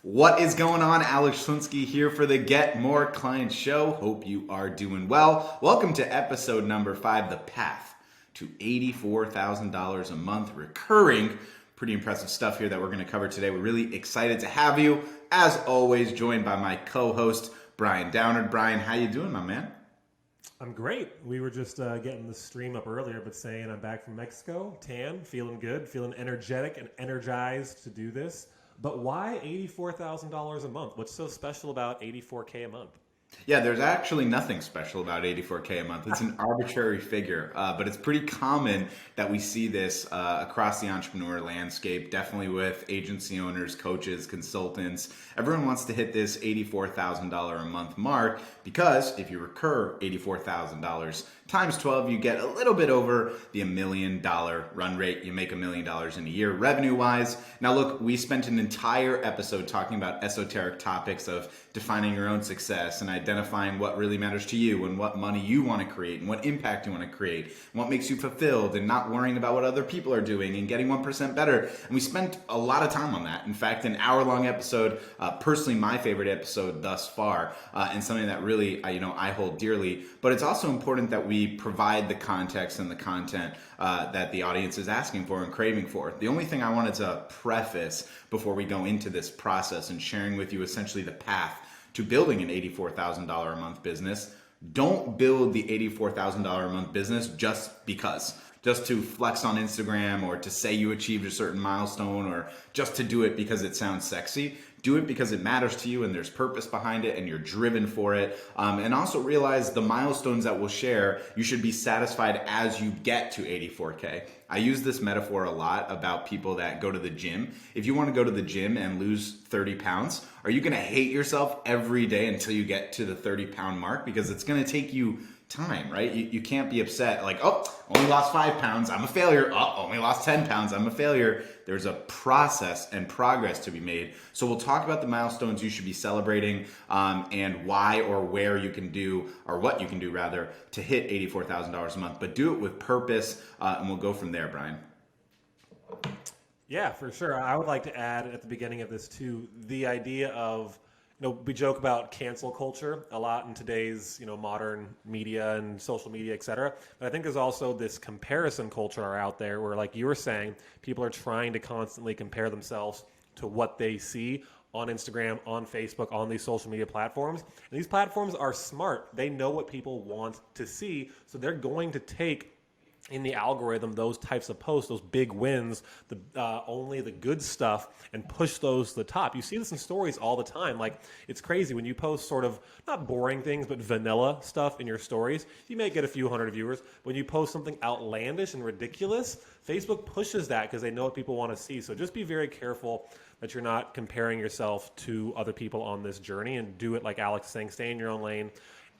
What is going on? Alex Schlinsky here for the Get More Clients Show. Hope you are doing well. Welcome to episode number 5, The Path to $84,000 a month recurring. Pretty impressive stuff here that we're going to cover today. We're really excited to have you. As always, joined by my co-host, Brian Downard. Brian, how you doing, my man? I'm great. We were just getting the stream up earlier, but saying I'm back from Mexico, tan, feeling good, feeling energetic and energized to do this. But why $84,000 a month? What's so special about $84K a month? Yeah, there's actually nothing special about $84K a month. It's an arbitrary figure, but it's pretty common that we see this across the entrepreneur landscape, definitely with agency owners, coaches, consultants. Everyone wants to hit this $84,000 a month mark because if you recur $84,000 times 12, you get a little bit over the $1 million run rate. You make $1 million in a year revenue-wise. Now look, we spent an entire episode talking about esoteric topics of defining your own success and identifying what really matters to you and what money you want to create and what impact you want to create and what makes you fulfilled and not worrying about what other people are doing and getting 1% better. And we spent a lot of time on that. In fact, an hour-long episode, personally my favorite episode thus far, and something that really I hold dearly. But it's also important that we provide the context and the content that the audience is asking for and craving for. The only thing I wanted to preface before we go into this process and sharing with you essentially the path to building an $84,000 a month business, don't build the $84,000 a month business just because. Just to flex on Instagram or to say you achieved a certain milestone or just to do it because it sounds sexy. Do it because it matters to you and there's purpose behind it and you're driven for it. And also realize the milestones that we'll share, you should be satisfied as you get to 84K. I use this metaphor a lot about people that go to the gym. If you want to go to the gym and lose 30 pounds, are you going to hate yourself every day until you get to the 30-pound mark? Because it's going to take you time, right? You can't be upset like, oh, only lost 5 pounds, I'm a failure. Oh, only lost 10 pounds, I'm a failure. There's a process and progress to be made. So we'll talk about the milestones you should be celebrating and why or where you can do, or what you can do rather, to hit $84,000 a month. But do it with purpose, and we'll go from there, Brian. Yeah, for sure. I would like to add at the beginning of this too, the idea of, we joke about cancel culture a lot in today's, modern media and social media, et cetera. But I think there's also this comparison culture out there where, like you were saying, people are trying to constantly compare themselves to what they see on Instagram, on Facebook, on these social media platforms. And these platforms are smart. They know what people want to see. So they're going to take in the algorithm those types of posts, those big wins, only the good stuff, and push those to the top. You see this in stories all the time. Like, it's crazy when you post sort of not boring things but vanilla stuff in your stories, you may get a few hundred viewers. When you post something outlandish and ridiculous, Facebook pushes that because they know what people want to see. So just be very careful that you're not comparing yourself to other people on this journey, and do it like Alex is saying, stay in your own lane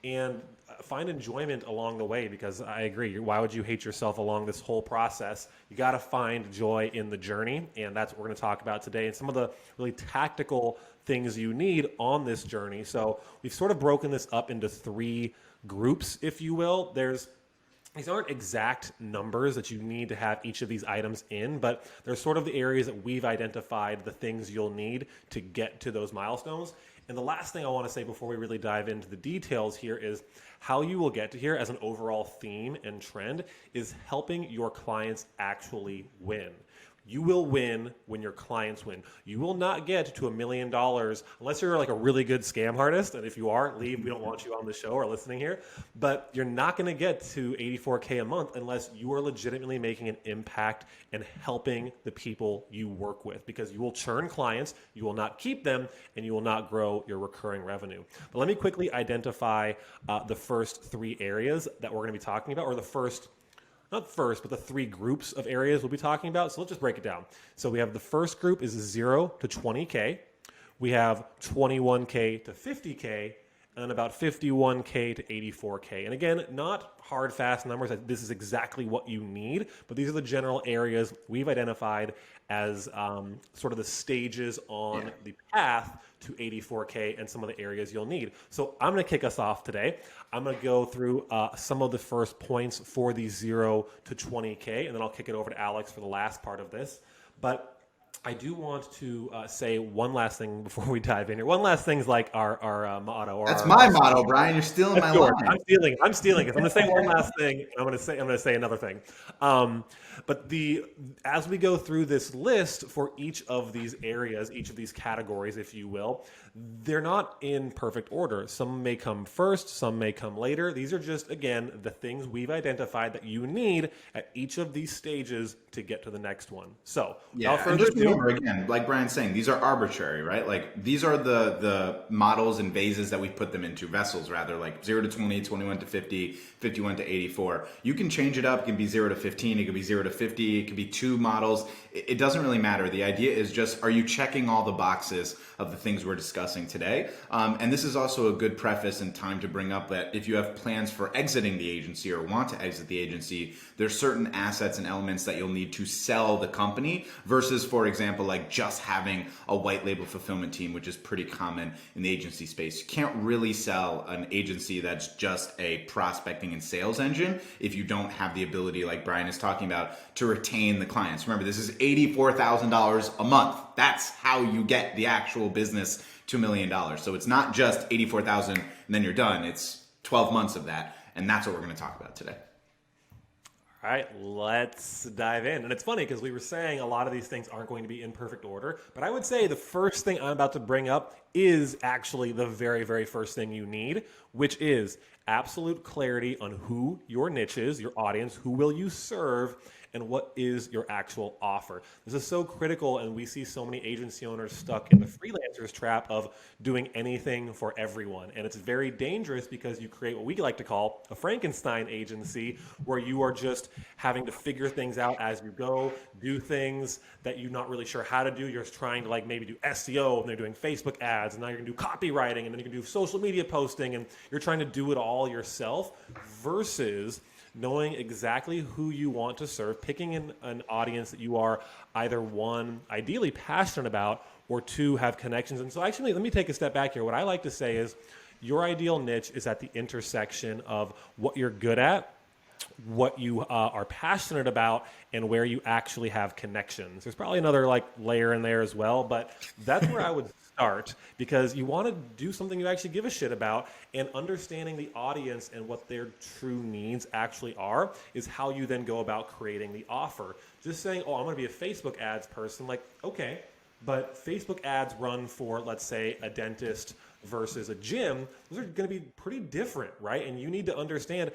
and find enjoyment along the way, because I agree. Why would you hate yourself along this whole process? You got to find joy in the journey, and that's what we're going to talk about today, and some of the really tactical things you need on this journey. So we've sort of broken this up into 3 groups, if you will. These aren't exact numbers that you need to have each of these items in, but they're sort of the areas that we've identified, the things you'll need to get to those milestones. And the last thing I want to say before we really dive into the details here is how you will get to here as an overall theme and trend is helping your clients actually win. You will win when your clients win. You will not get to $1 million unless you're like a really good scam artist. And if you are, leave. We don't want you on the show or listening here. But you're not going to get to $84K a month unless you are legitimately making an impact and helping the people you work with, because you will churn clients, you will not keep them, and you will not grow your recurring revenue. But let me quickly identify the first 3 areas that we're going to be talking about, or not first, but the 3 groups of areas we'll be talking about. So let's just break it down. So we have the first group is 0 to 20K. We have 21K to 50K, and about 51K to 84K. And again, not hard, fast numbers. This is exactly what you need, but these are the general areas we've identified as sort of the stages on the path to 84K and some of the areas you'll need. So I'm going to kick us off today. I'm going to go through some of the first points for the 0 to 20K, and then I'll kick it over to Alex for the last part of this. But I do want to say one last thing before we dive in here. One last thing is like our motto or That's our my motto, Brian. You're stealing That's my yours. line. I'm stealing it. I'm stealing it. I'm going to say one last thing. I'm going to say another thing. Um, but as we go through this list for each of these areas, each of these categories, if you will, they're not in perfect order. Some may come first, some may come later. These are just, again, the things we've identified that you need at each of these stages to get to the next one. So, without Yeah, and further just ado, remember again, like Brian's saying, these are arbitrary, right? Like these are the models and vases that we put them into, vessels rather, like 0 to 20, 21 to 50, 51 to 84. You can change it up. It can be 0 to 15. It could be 0 to 50. It could be two models. It doesn't really matter. The idea is just, are you checking all the boxes of the things we're discussing today? And this is also a good preface and time to bring up that if you have plans for exiting the agency or want to exit the agency, there's certain assets and elements that you'll need to sell the company versus, for example, like just having a white label fulfillment team, which is pretty common in the agency space. You can't really sell an agency that's just a prospecting and sales engine if you don't have the ability, like Brian is talking about, to retain the clients. Remember, this is $84,000 a month. That's how you get the actual business to $1 million. So it's not just 84,000 and then you're done. It's 12 months of that. And that's what we're going to talk about today. all right, let's dive in. And it's funny because we were saying a lot of these things aren't going to be in perfect order, but I would say the first thing I'm about to bring up is actually the very, very first thing you need, which is absolute clarity on who your niche is, your audience, who will you serve, and what is your actual offer. This is so critical, and we see so many agency owners stuck in the freelancers trap of doing anything for everyone. And it's very dangerous because you create what we like to call a Frankenstein agency, where you are just having to figure things out as you go, do things that you're not really sure how to do. You're just trying to like maybe do SEO, and they're doing Facebook ads, and now you're gonna do copywriting, and then you can do social media posting, and you're trying to do it all yourself versus knowing exactly who you want to serve, picking an audience that you are either one, ideally passionate about, or two, have connections. And so actually, let me take a step back here. What I like to say is your ideal niche is at the intersection of what you're good at, what you are passionate about, and where you actually have connections. There's probably another like layer in there as well, but that's where I would start, because you want to do something you actually give a shit about, and understanding the audience and what their true needs actually are is how you then go about creating the offer. Just saying, oh, I'm going to be a Facebook ads person, like, okay, but Facebook ads run for, let's say, a dentist versus a gym. Those are going to be pretty different, right? And you need to understand,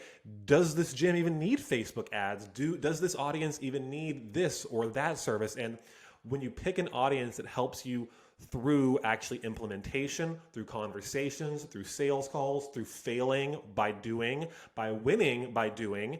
does this gym even need Facebook ads? Does this audience even need this or that service? And when you pick an audience that helps you through actually implementation, through conversations, through sales calls, through failing by doing, by winning by doing,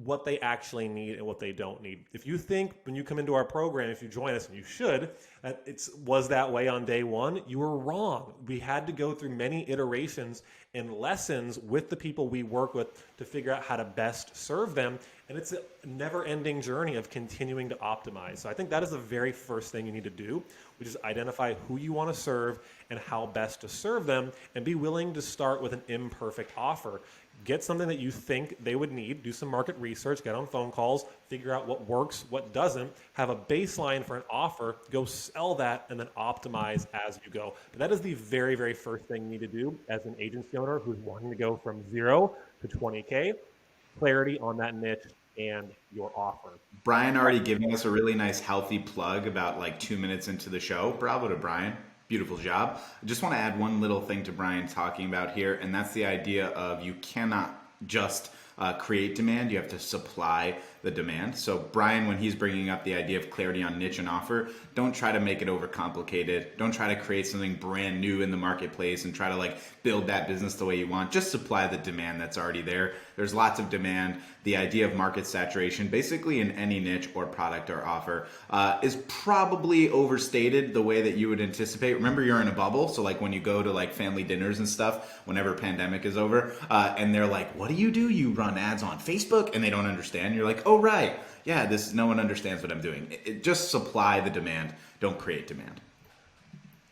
what they actually need and what they don't need. If you think when you come into our program, if you join us, and you should, that it was that way on day one, you were wrong. We had to go through many iterations and lessons with the people we work with to figure out how to best serve them. And it's a never-ending journey of continuing to optimize. So I think that is the very first thing you need to do, which is identify who you want to serve and how best to serve them, and be willing to start with an imperfect offer. Get something that you think they would need, do some market research, get on phone calls, figure out what works, what doesn't, have a baseline for an offer, go sell that, and then optimize as you go. But that is the very, very first thing you need to do as an agency owner who's wanting to go from 0 to 20K, clarity on that niche and your offer. Brian already giving us a really nice healthy plug about like 2 minutes into the show. Bravo to Brian. Beautiful job. I just want to add one little thing to Brian talking about here, and that's the idea of you cannot just create demand, you have to supply the demand. So Brian, when he's bringing up the idea of clarity on niche and offer, don't try to make it overcomplicated. Don't try to create something brand new in the marketplace and try to like build that business the way you want. Just supply the demand that's already there. There's lots of demand. The idea of market saturation, basically in any niche or product or offer, is probably overstated the way that you would anticipate. Remember, you're in a bubble. So like when you go to like family dinners and stuff, whenever pandemic is over, and they're like, what do? You run ads on Facebook? And they don't understand. You're like, oh, right. Yeah, no one understands what I'm doing. Just supply the demand. Don't create demand.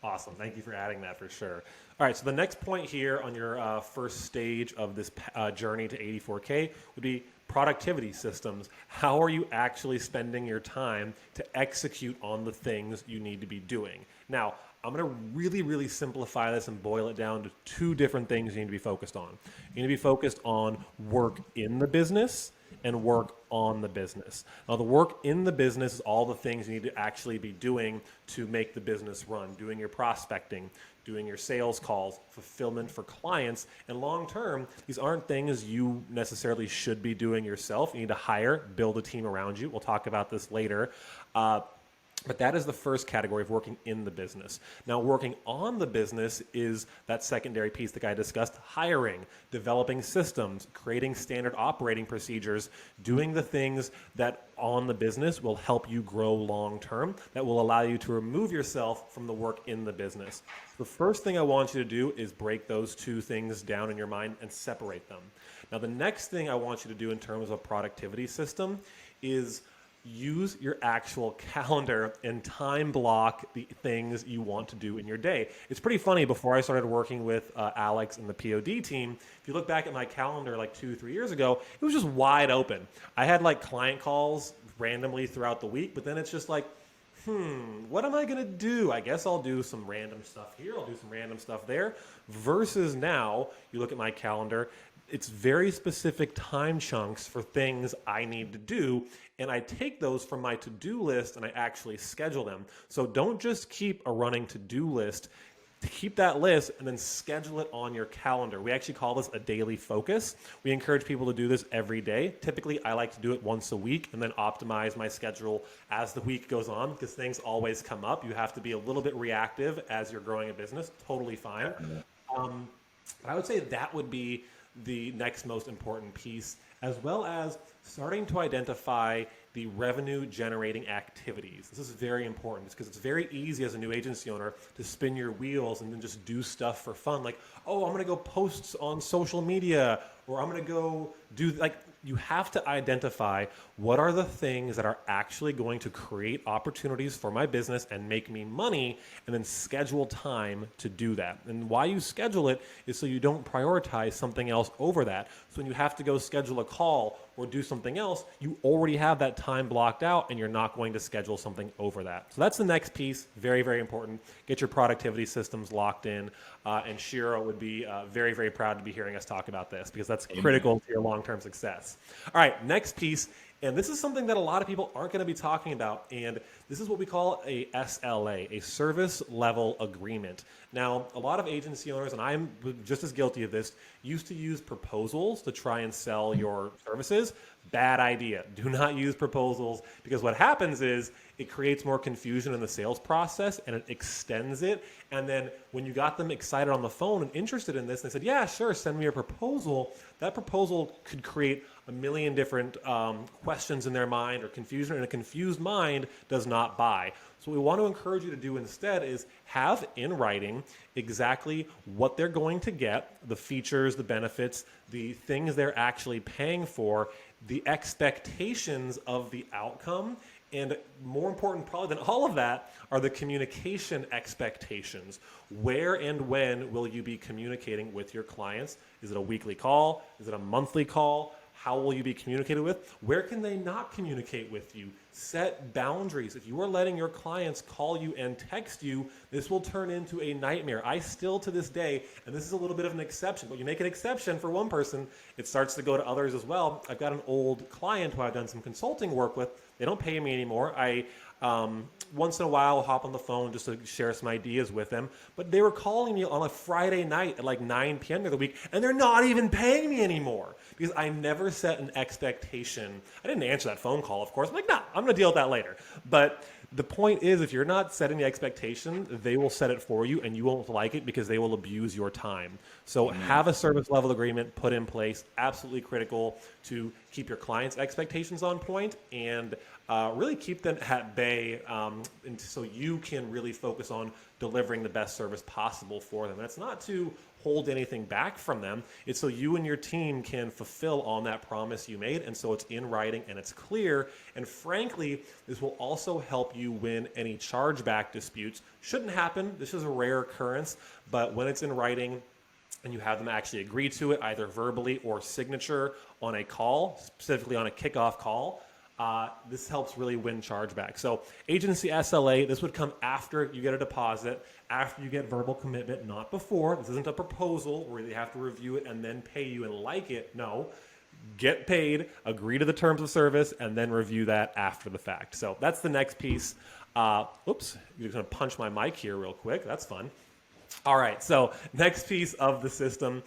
Awesome. Thank you for adding that for sure. All right. So the next point here on your first stage of this journey to 84K would be productivity systems. How are you actually spending your time to execute on the things you need to be doing? Now, I'm going to really, really simplify this and boil it down to two different things you need to be focused on. You need to be focused on work in the business and work on the business. Now, the work in the business is all the things you need to actually be doing to make the business run, doing your prospecting, doing your sales calls, fulfillment for clients. And long term, these aren't things you necessarily should be doing yourself. You need to hire, build a team around you. We'll talk about this later. But that is the first category of working in the business. Now, working on the business is that secondary piece that I discussed: hiring, developing systems, creating standard operating procedures, doing the things that on the business will help you grow long term, that will allow you to remove yourself from the work in the business. The first thing I want you to do is break those two things down in your mind and separate them. Now, the next thing I want you to do in terms of a productivity system is use your actual calendar and time block the things you want to do in your day. It's pretty funny. Before I started working with Alex and the POD team, if you look back at my calendar like 2-3 years ago, it was just wide open. I had like client calls randomly throughout the week, but then it's just like, what am I going to do? I guess I'll do some random stuff here. I'll do some random stuff there. Versus now, you look at my calendar, it's very specific time chunks for things I need to do. And I take those from my to-do list and I actually schedule them. So don't just keep a running to-do list. Keep that list and then schedule it on your calendar. We actually call this a daily focus. We encourage people to do this every day. Typically, I like to do it once a week and then optimize my schedule as the week goes on, because things always come up. You have to be a little bit reactive as you're growing a business. Totally fine. I would say that would be the next most important piece, as well as starting to identify the revenue generating activities. This is very important because it's very easy as a new agency owner to spin your wheels and then just do stuff for fun. Like, oh, I'm going to go post on social media, or I'm going to go do you have to identify what are the things that are actually going to create opportunities for my business and make me money, and then schedule time to do that. And why you schedule it is so you don't prioritize something else over that. So when you have to go schedule a call or do something else, you already have that time blocked out and you're not going to schedule something over that. So that's the next piece. Very, very important. Get your productivity systems locked in. And Shiro would be very, very proud to be hearing us talk about this, because that's critical to your long-term success. All right, next piece. And this is something that a lot of people aren't going to be talking about. And this is what we call a SLA, a service level agreement. Now, a lot of agency owners, and I'm just as guilty of this, used to use proposals to try and sell your services. Bad idea. Do not use proposals, because what happens is it creates more confusion in the sales process and it extends it. And then when you got them excited on the phone and interested in this, and they said, yeah, sure, send me a proposal. That proposal could create a million different questions in their mind or confusion, and a confused mind does not buy. So what we want to encourage you to do instead is have in writing exactly what they're going to get, the features, the benefits, the things they're actually paying for, the expectations of the outcome, and more important probably than all of that are the communication expectations. Where and when will you be communicating with your clients? Is it a weekly call? Is it a monthly call? How will you be communicated with? Where can they not communicate with you? Set boundaries. If you are letting your clients call you and text you, this will turn into a nightmare. I still, to this day, and this is a little bit of an exception, but you make an exception for one person, it starts to go to others as well. I've got an old client who I've done some consulting work with. They don't pay me anymore. I once in a while hop on the phone just to share some ideas with them, but they were calling me on a Friday night at like 9 p.m. the other week, and they're not even paying me anymore because I never set an expectation. I didn't answer that phone call, of course. I'm like, no, I'm going to deal with that later. But the point is, if you're not setting the expectation, they will set it for you and you won't like it because they will abuse your time. So have a service level agreement put in place. Absolutely critical to keep your clients' expectations on point and really keep them at bay, and so you can really focus on delivering the best service possible for them. And it's not to hold anything back from them. It's so you and your team can fulfill on that promise you made. And so it's in writing and it's clear. And frankly, this will also help you win any chargeback disputes. Shouldn't happen. This is a rare occurrence, but when it's in writing, and you have them actually agree to it, either verbally or signature on a call, specifically on a kickoff call, this helps really win chargeback. So agency SLA, this would come after you get a deposit, after you get verbal commitment, not before. This isn't a proposal where they have to review it and then pay you and like it. No, get paid, agree to the terms of service, and then review that after the fact. So that's the next piece. Oops, you're going to punch my mic here real quick. That's fun. All right, so next piece of the system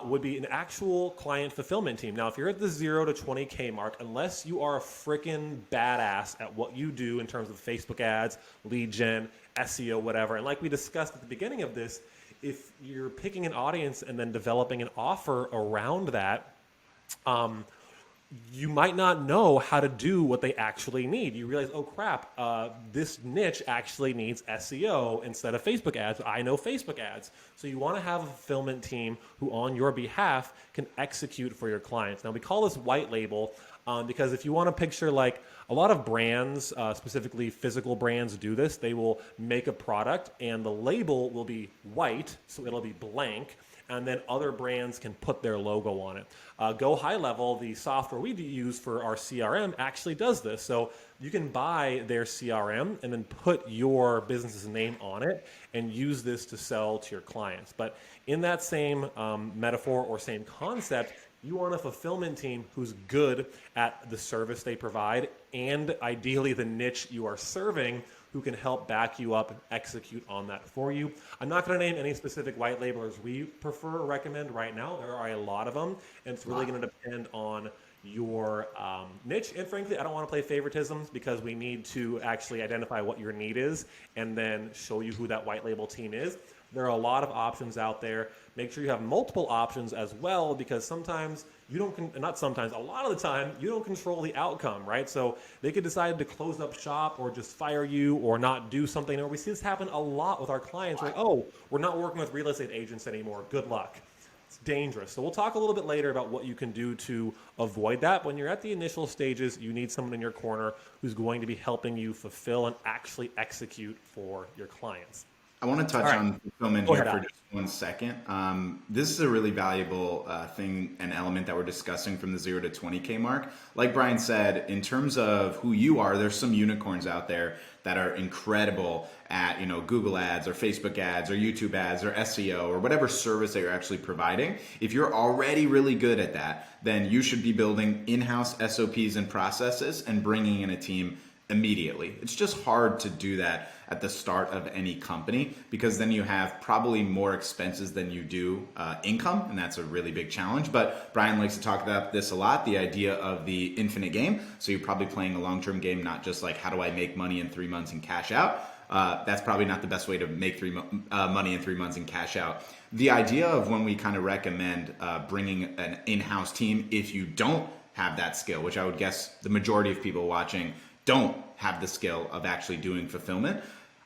would be an actual client fulfillment team. Now, if you're at the 0 to 20K mark, unless you are a freaking badass at what you do in terms of Facebook ads, lead gen, SEO, whatever, and like we discussed at the beginning of this, if you're picking an audience and then developing an offer around that, you might not know how to do what they actually need. You realize, oh crap, this niche actually needs SEO instead of Facebook ads. I know Facebook ads. So you want to have a fulfillment team who on your behalf can execute for your clients. Now we call this white label because if you want to picture like a lot of brands, specifically physical brands do this, they will make a product and the label will be white, so it'll be blank, and then other brands can put their logo on it. Go High Level, the software we use for our CRM, actually does this. So you can buy their CRM and then put your business's name on it and use this to sell to your clients. But in that same metaphor or same concept, you want a fulfillment team who's good at the service they provide and ideally the niche you are serving, who can help back you up and execute on that for you. I'm not going to name any specific white labelers we prefer or recommend right now. There are a lot of them, and it's really going to depend on your niche. And frankly, I don't want to play favoritisms because we need to actually identify what your need is and then show you who that white label team is. There are a lot of options out there. Make sure you have multiple options as well, because sometimes you don't, not sometimes, a lot of the time, you don't control the outcome, right? So they could decide to close up shop or just fire you or not do something. Or we see this happen a lot with our clients. Like, oh, we're not working with real estate agents anymore. Good luck. It's dangerous. So we'll talk a little bit later about what you can do to avoid that. When you're at the initial stages, you need someone in your corner who's going to be helping you fulfill and actually execute for your clients. I want to touch on fulfillment Go here ahead, for Alex. just 1 second. This is a really valuable thing and element that we're discussing from the 0 to 20K mark. Like Brian said, in terms of who you are, there's some unicorns out there that are incredible at, Google ads or Facebook ads or YouTube ads or SEO or whatever service that you're actually providing. If you're already really good at that, then you should be building in-house SOPs and processes and bringing in a team immediately. It's just hard to do that at the start of any company because then you have probably more expenses than you do income, and that's a really big challenge. But Brian likes to talk about this a lot, the idea of the infinite game. So you're probably playing a long-term game, not just like how do I make money in 3 months and cash out. That's probably not the best way to make money in 3 months and cash out. The idea of when we kind of recommend bringing an in-house team, if you don't have that skill, which I would guess the majority of people watching don't have the skill of actually doing fulfillment,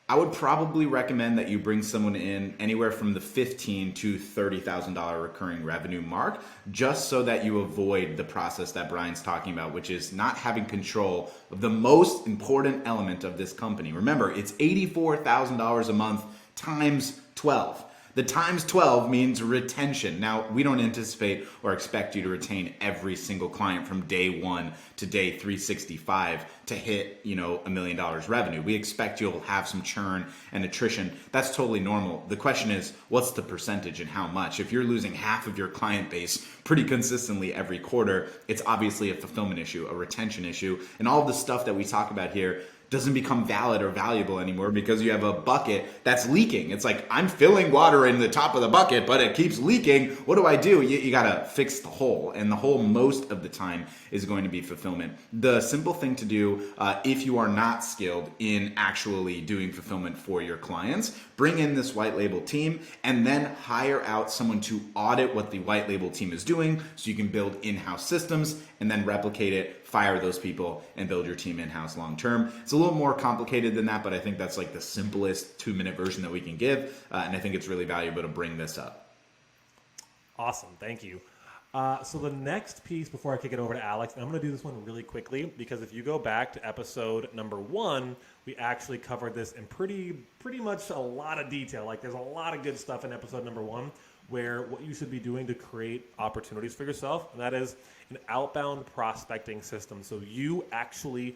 I would probably recommend that you bring someone in anywhere from the $15,000 to $30,000 recurring revenue mark, just so that you avoid the process that Brian's talking about, which is not having control of the most important element of this company. Remember, it's $84,000 a month times 12. The times 12 means retention. Now, we don't anticipate or expect you to retain every single client from day 1 to day 365 to hit, $1 million revenue. We expect you'll have some churn and attrition. That's totally normal. The question is, what's the percentage and how much? If you're losing half of your client base pretty consistently every quarter, it's obviously a fulfillment issue, a retention issue, and all of the stuff that we talk about here doesn't become valid or valuable anymore because you have a bucket that's leaking. It's like, I'm filling water in the top of the bucket, but it keeps leaking. What do? You gotta fix the hole. And the hole most of the time is going to be fulfillment. The simple thing to do, if you are not skilled in actually doing fulfillment for your clients, bring in this white label team and then hire out someone to audit what the white label team is doing so you can build in-house systems and then replicate it, fire those people, and build your team in-house long-term. It's a little more complicated than that, but I think that's like the simplest 2-minute version that we can give. And I think it's really valuable to bring this up. Awesome. Thank you. So the next piece before I kick it over to Alex, and I'm going to do this one really quickly because if you go back to episode number 1, we actually covered this in pretty much a lot of detail. Like there's a lot of good stuff in episode number 1. where what you should be doing to create opportunities for yourself, and that is an outbound prospecting system. So you actually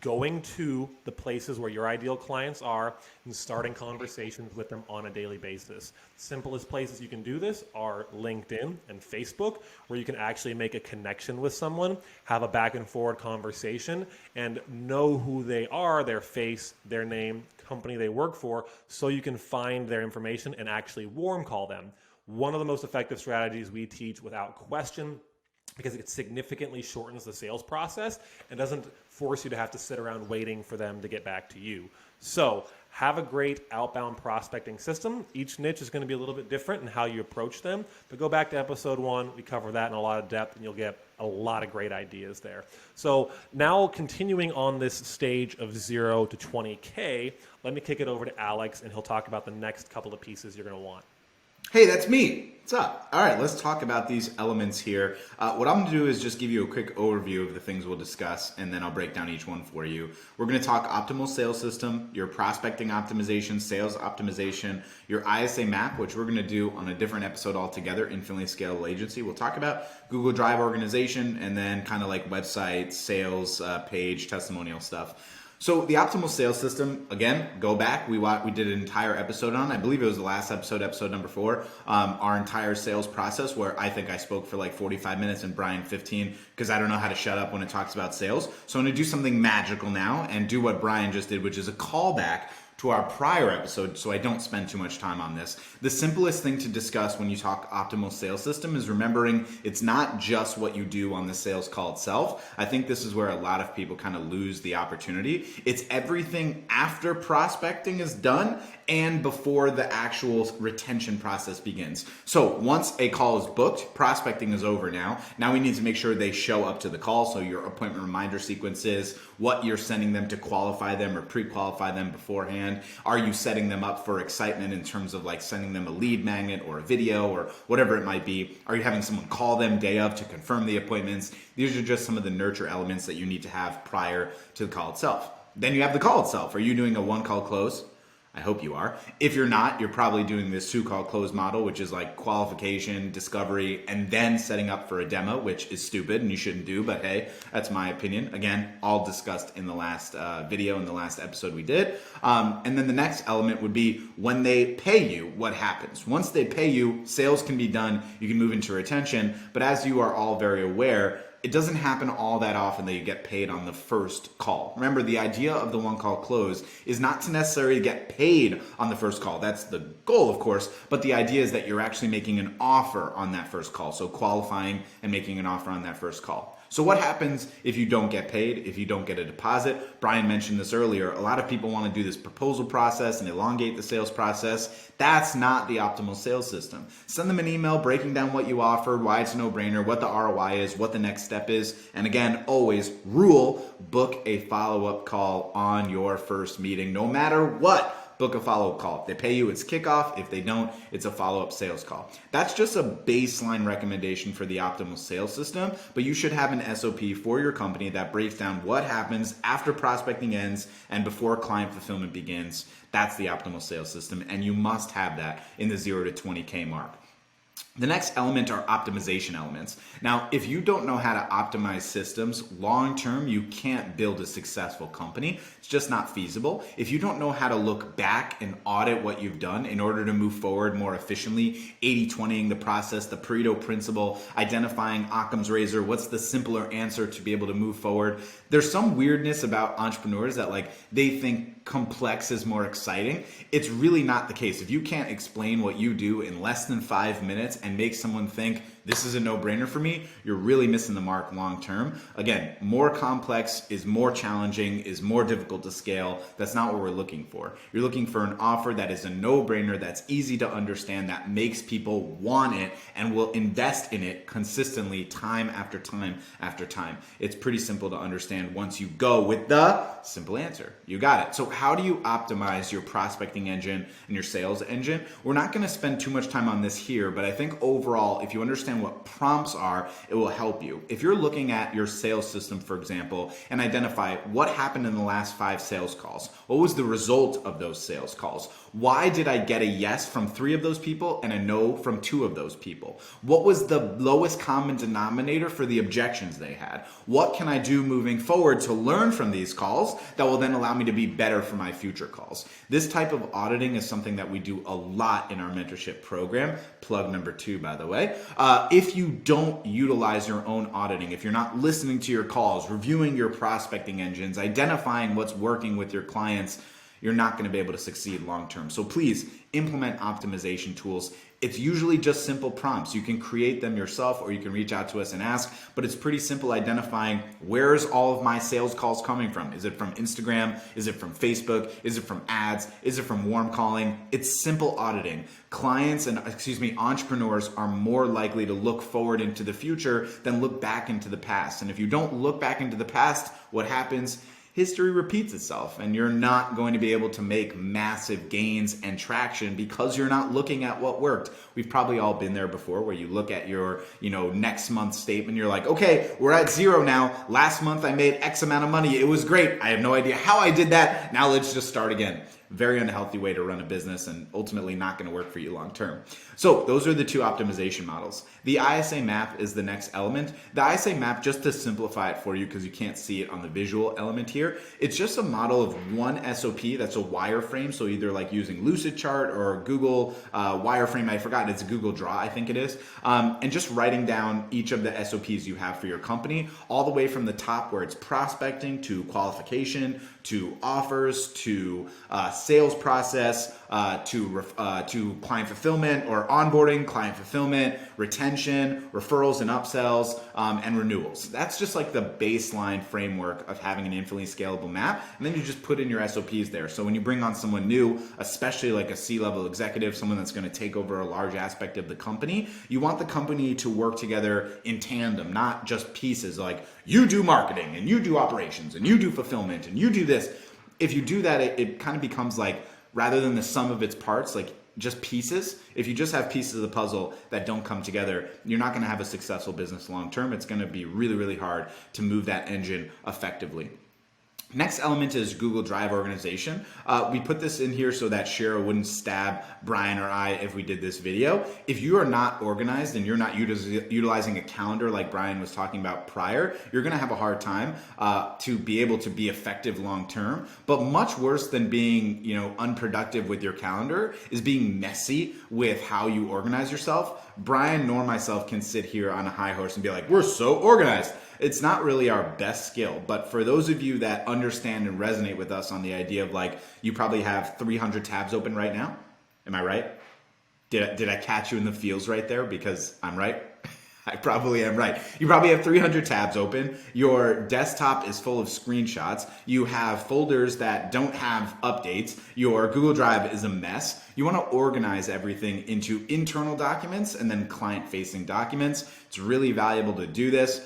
going to the places where your ideal clients are and starting conversations with them on a daily basis. Simplest places you can do this are LinkedIn and Facebook, where you can actually make a connection with someone, have a back and forward conversation, and know who they are, their face, their name, company they work for, so you can find their information and actually warm call them. One of the most effective strategies we teach without question, because it significantly shortens the sales process and doesn't force you to have to sit around waiting for them to get back to you. So have a great outbound prospecting system. Each niche is going to be a little bit different in how you approach them, but go back to episode 1. We cover that in a lot of depth and you'll get a lot of great ideas there. So now continuing on this stage of 0 to 20K, let me kick it over to Alex and he'll talk about the next couple of pieces you're going to want. Hey, that's me. What's up? All right, let's talk about these elements here. What I'm going to do is just give you a quick overview of the things we'll discuss, and then I'll break down each one for you. We're going to talk optimal sales system, your prospecting optimization, sales optimization, your ISA map, which we're going to do on a different episode altogether, Infinitely Scalable Agency. We'll talk about Google Drive organization, and then kind of like website, sales, page, testimonial stuff. So the optimal sales system, again, go back. We did an entire episode on, I believe it was the last episode, episode number 4, our entire sales process, where I think I spoke for like 45 minutes and Brian 15, because I don't know how to shut up when it talks about sales. So I'm going to do something magical now and do what Brian just did, which is a callback to our prior episode, so I don't spend too much time on this. The simplest thing to discuss when you talk optimal sales system is remembering it's not just what you do on the sales call itself. I think this is where a lot of people kind of lose the opportunity. It's everything after prospecting is done and before the actual retention process begins. So once a call is booked, prospecting is over now. Now we need to make sure they show up to the call. So your appointment reminder sequences, what you're sending them to qualify them or pre-qualify them beforehand. Are you setting them up for excitement in terms of like sending them a lead magnet or a video or whatever it might be? Are you having someone call them day of to confirm the appointments? These are just some of the nurture elements that you need to have prior to the call itself. Then you have the call itself. Are you doing a one call close? I hope you are. If you're not, you're probably doing this 2-call close model, which is like qualification, discovery, and then setting up for a demo, which is stupid and you shouldn't do, but hey, that's my opinion. Again, all discussed in the last video, in the last episode we did. And then the next element would be when they pay you, what happens? Once they pay you, sales can be done, you can move into retention, but as you are all very aware, it doesn't happen all that often that you get paid on the first call. Remember, the idea of the one-call close is not to necessarily get paid on the first call. That's the goal, of course, but the idea is that you're actually making an offer on that first call. So qualifying and making an offer on that first call. So what happens if you don't get paid, if you don't get a deposit? Brian mentioned this earlier. A lot of people want to do this proposal process and elongate the sales process. That's not the optimal sales system. Send them an email breaking down what you offered, why it's a no-brainer, what the ROI is, what the next step is. And again, always book a follow-up call on your first meeting, no matter what. Book a follow-up call. If they pay you, it's kickoff. If they don't, it's a follow-up sales call. That's just a baseline recommendation for the optimal sales system, but you should have an SOP for your company that breaks down what happens after prospecting ends and before client fulfillment begins. That's the optimal sales system, and you must have that in the 0 to 20K mark. The next element are optimization elements. Now, if you don't know how to optimize systems long-term, you can't build a successful company. It's just not feasible. If you don't know how to look back and audit what you've done in order to move forward more efficiently, 80-20ing the process, the Pareto principle, identifying Occam's razor, what's the simpler answer to be able to move forward? There's some weirdness about entrepreneurs that like they think complex is more exciting. It's really not the case. If you can't explain what you do in less than 5 minutes and make someone think this is a no-brainer for me, you're really missing the mark long term. Again, more complex is more challenging, is more difficult to scale. That's not what we're looking for. You're looking for an offer that is a no-brainer, that's easy to understand, that makes people want it and will invest in it consistently time after time after time. It's pretty simple to understand once you go with the simple answer. You got it. So how do you optimize your prospecting engine and your sales engine? We're not going to spend too much time on this here, but I think overall, if you understand what prompts are, it will help you. If you're looking at your sales system, for example, and identify what happened in the last 5 sales calls, what was the result of those sales calls? Why did I get a yes from 3 of those people and a no from 2 of those people? What was the lowest common denominator for the objections they had? What can I do moving forward to learn from these calls that will then allow me to be better for my future calls? This type of auditing is something that we do a lot in our mentorship program. Plug number 2, by the way. If you don't utilize your own auditing, if you're not listening to your calls, reviewing your prospecting engines, identifying what's working with your clients, you're not going to be able to succeed long term. So please implement optimization tools. It's usually just simple prompts. You can create them yourself or you can reach out to us and ask, but it's pretty simple identifying where's all of my sales calls coming from. Is it from Instagram? Is it from Facebook? Is it from ads? Is it from warm calling? It's simple auditing. Clients and entrepreneurs are more likely to look forward into the future than look back into the past. And if you don't look back into the past, what happens? History repeats itself, and you're not going to be able to make massive gains and traction because you're not looking at what worked. We've probably all been there before where you look at your, next month's statement. You're like, okay, we're at 0 now. Last month I made X amount of money. It was great. I have no idea how I did that. Now let's just start again. Very unhealthy way to run a business and ultimately not going to work for you long term. So those are the 2 optimization models. The ISA map is the next element. The ISA map, just to simplify it for you because you can't see it on the visual element here, it's just a model of one SOP that's a wireframe. So either like using Lucidchart or Google wireframe, I forgot, it's Google Draw, I think it is. And just writing down each of the SOPs you have for your company, all the way from the top where it's prospecting to qualification, to offers, to sales process, to client fulfillment or onboarding, client fulfillment, retention, referrals and upsells, and renewals. That's just like the baseline framework of having an infinitely scalable map. And then you just put in your SOPs there. So when you bring on someone new, especially like a C-level executive, someone that's going to take over a large aspect of the company, you want the company to work together in tandem, not just pieces like you do marketing and you do operations and you do fulfillment and you do this. If you do that, it kind of becomes like, rather than the sum of its parts, like just pieces. If you just have pieces of the puzzle that don't come together, you're not going to have a successful business long term. It's going to be really, really hard to move that engine effectively. Next element is Google Drive organization. We put this in here so that Shira wouldn't stab Brian or I if we did this video. If you are not organized and you're not utilizing a calendar like Brian was talking about prior, you're going to have a hard time to be able to be effective long term. But much worse than being unproductive with your calendar is being messy with how you organize yourself. Brian nor myself can sit here on a high horse and be like, we're so organized. It's not really our best skill, but for those of you that understand and resonate with us on the idea of like, you probably have 300 tabs open right now. Am I right? Did I catch you in the feels right there? Because I'm right. I probably am right. You probably have 300 tabs open. Your desktop is full of screenshots. You have folders that don't have updates. Your Google Drive is a mess. You want to organize everything into internal documents and then client-facing documents. It's really valuable to do this.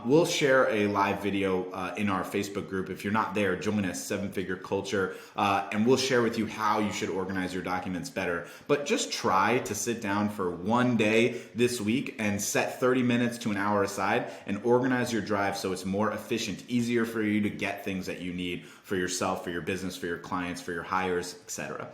We'll share a live video in our Facebook group. If you're not there, join us, 7-Figure Culture, and we'll share with you how you should organize your documents better. But just try to sit down for one day this week and set 30 minutes to an hour aside and organize your drive so it's more efficient, easier for you to get things that you need for yourself, for your business, for your clients, for your hires, etc.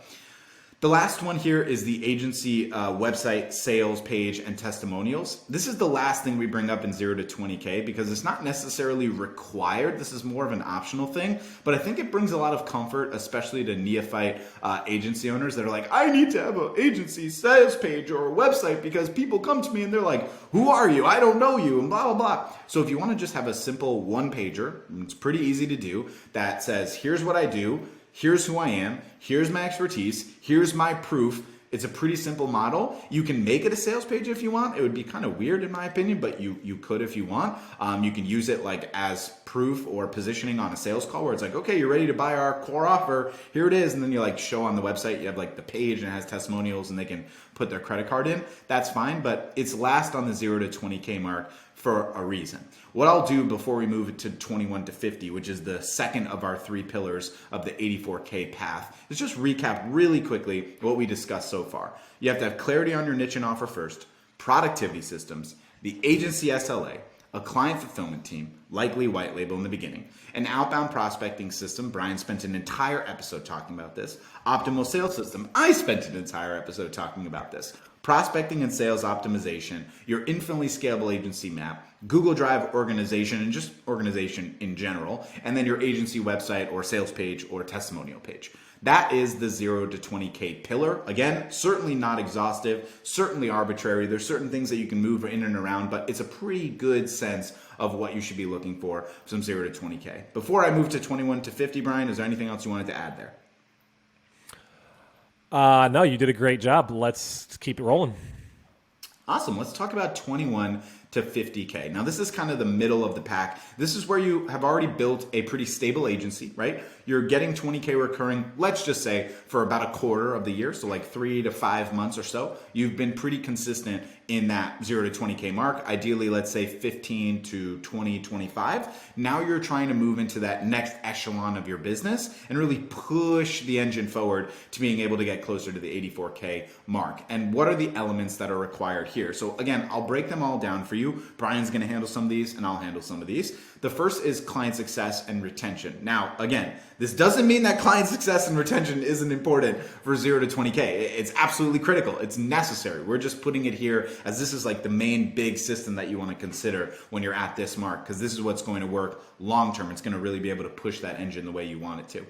The last one here is the agency website, sales page, and testimonials. This is the last thing we bring up in 0 to 20K because it's not necessarily required. This is more of an optional thing, but I think it brings a lot of comfort, especially to neophyte agency owners that are like, I need to have an agency sales page or a website because people come to me and they're like, who are you? I don't know you, and blah, blah, blah. So if you want to just have a simple one-pager, it's pretty easy to do, that says, here's what I do, here's who I am, here's my expertise, here's my proof. It's a pretty simple model. You can make it a sales page if you want. It would be kind of weird in my opinion, but you could if you want. You can use it like as proof or positioning on a sales call where it's like, okay, you're ready to buy our core offer. Here it is. And then you like show on the website, you have like the page and it has testimonials and they can put their credit card in. That's fine, but it's last on the 0 to 20K mark for a reason. What I'll do before we move it to 21 to 50, which is the second of our 3 pillars of the 84K path, is just recap really quickly what we discussed so far. You have to have clarity on your niche and offer first. productivity systems, the agency SLA, a client fulfillment team, likely white label in the beginning, an outbound prospecting system. Brian spent an entire episode talking about this. Optimal sales system. I spent an entire episode talking about this. Prospecting and sales optimization, your infinitely scalable agency map, Google Drive organization, and just organization in general, and then your agency website or sales page or testimonial page. That is the 0 to 20K pillar. Again, certainly not exhaustive, certainly arbitrary. There's certain things that you can move in and around, but it's a pretty good sense of what you should be looking for from 0 to 20K. Before I move to 21 to 50, Brian, is there anything else you wanted to add there? No, you did a great job. Let's keep it rolling. Awesome. Let's talk about 21 to 50K. Now, this is kind of the middle of the pack. This is where you have already built a pretty stable agency, right? You're getting 20K recurring, let's just say, for about a quarter of the year. So like 3 to 5 months or so. You've been pretty consistent in that 0 to 20K mark. Ideally, let's say 15 to 20, 25. Now you're trying to move into that next echelon of your business and really push the engine forward to being able to get closer to the 84K mark. And what are the elements that are required here? So again, I'll break them all down for you. Brian's going to handle some of these and I'll handle some of these. The first is client success and retention. Now, again, this doesn't mean that client success and retention isn't important for 0 to 20K. It's absolutely critical. It's necessary. We're just putting it here as this is like the main big system that you want to consider when you're at this mark, because this is what's going to work long term. It's going to really be able to push that engine the way you want it to.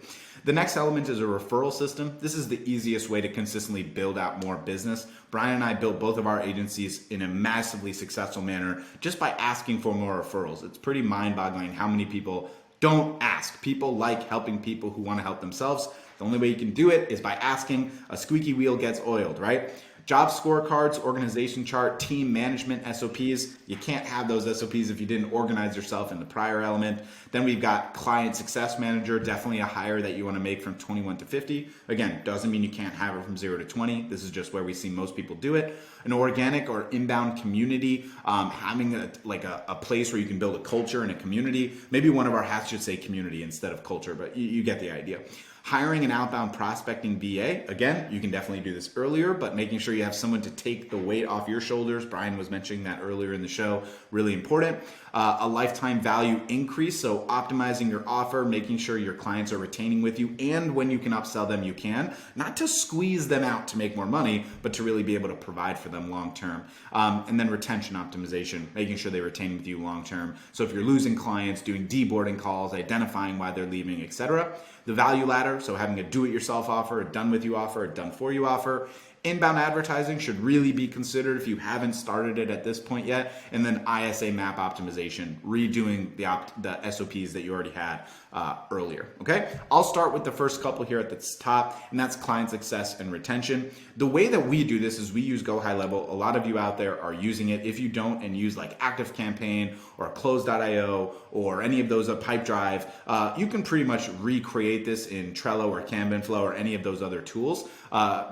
The next element is a referral system. This is the easiest way to consistently build out more business. Brian and I built both of our agencies in a massively successful manner just by asking for more referrals. It's pretty mind-boggling how many people don't ask. People like helping people who want to help themselves. The only way you can do it is by asking. A squeaky wheel gets oiled, right? Job scorecards, organization chart, team management SOPs. You can't have those SOPs if you didn't organize yourself in the prior element. Then we've got client success manager, definitely a hire that you want to make from 21 to 50. Again, doesn't mean you can't have it from 0 to 20. This is just where we see most people do it. An organic or inbound community, having a place where you can build a culture and a community. Maybe one of our hats should say community instead of culture, but you get the idea. Hiring an outbound prospecting VA. Again, you can definitely do this earlier, but making sure you have someone to take the weight off your shoulders. Brian was mentioning that earlier in the show, really important. A lifetime value increase, so optimizing your offer, making sure your clients are retaining with you, and when you can upsell them, you can. Not to squeeze them out to make more money, but to really be able to provide for them long term. And then retention optimization, making sure they retain with you long term. So if you're losing clients, doing deboarding calls, identifying why they're leaving, etc. The value ladder, so having a do-it-yourself offer, a done-with-you offer, a done-for-you offer. Inbound advertising should really be considered if you haven't started it at this point yet. And then ISA map optimization, redoing the SOPs that you already had earlier. Okay, I'll start with the first couple here at the top, and that's client success and retention. The way that we do this is we use Go High Level. A lot of you out there are using it. If you don't and use like ActiveCampaign or Close.io or any of those Pipedrive, you can pretty much recreate this in Trello or Kanban Flow or any of those other tools.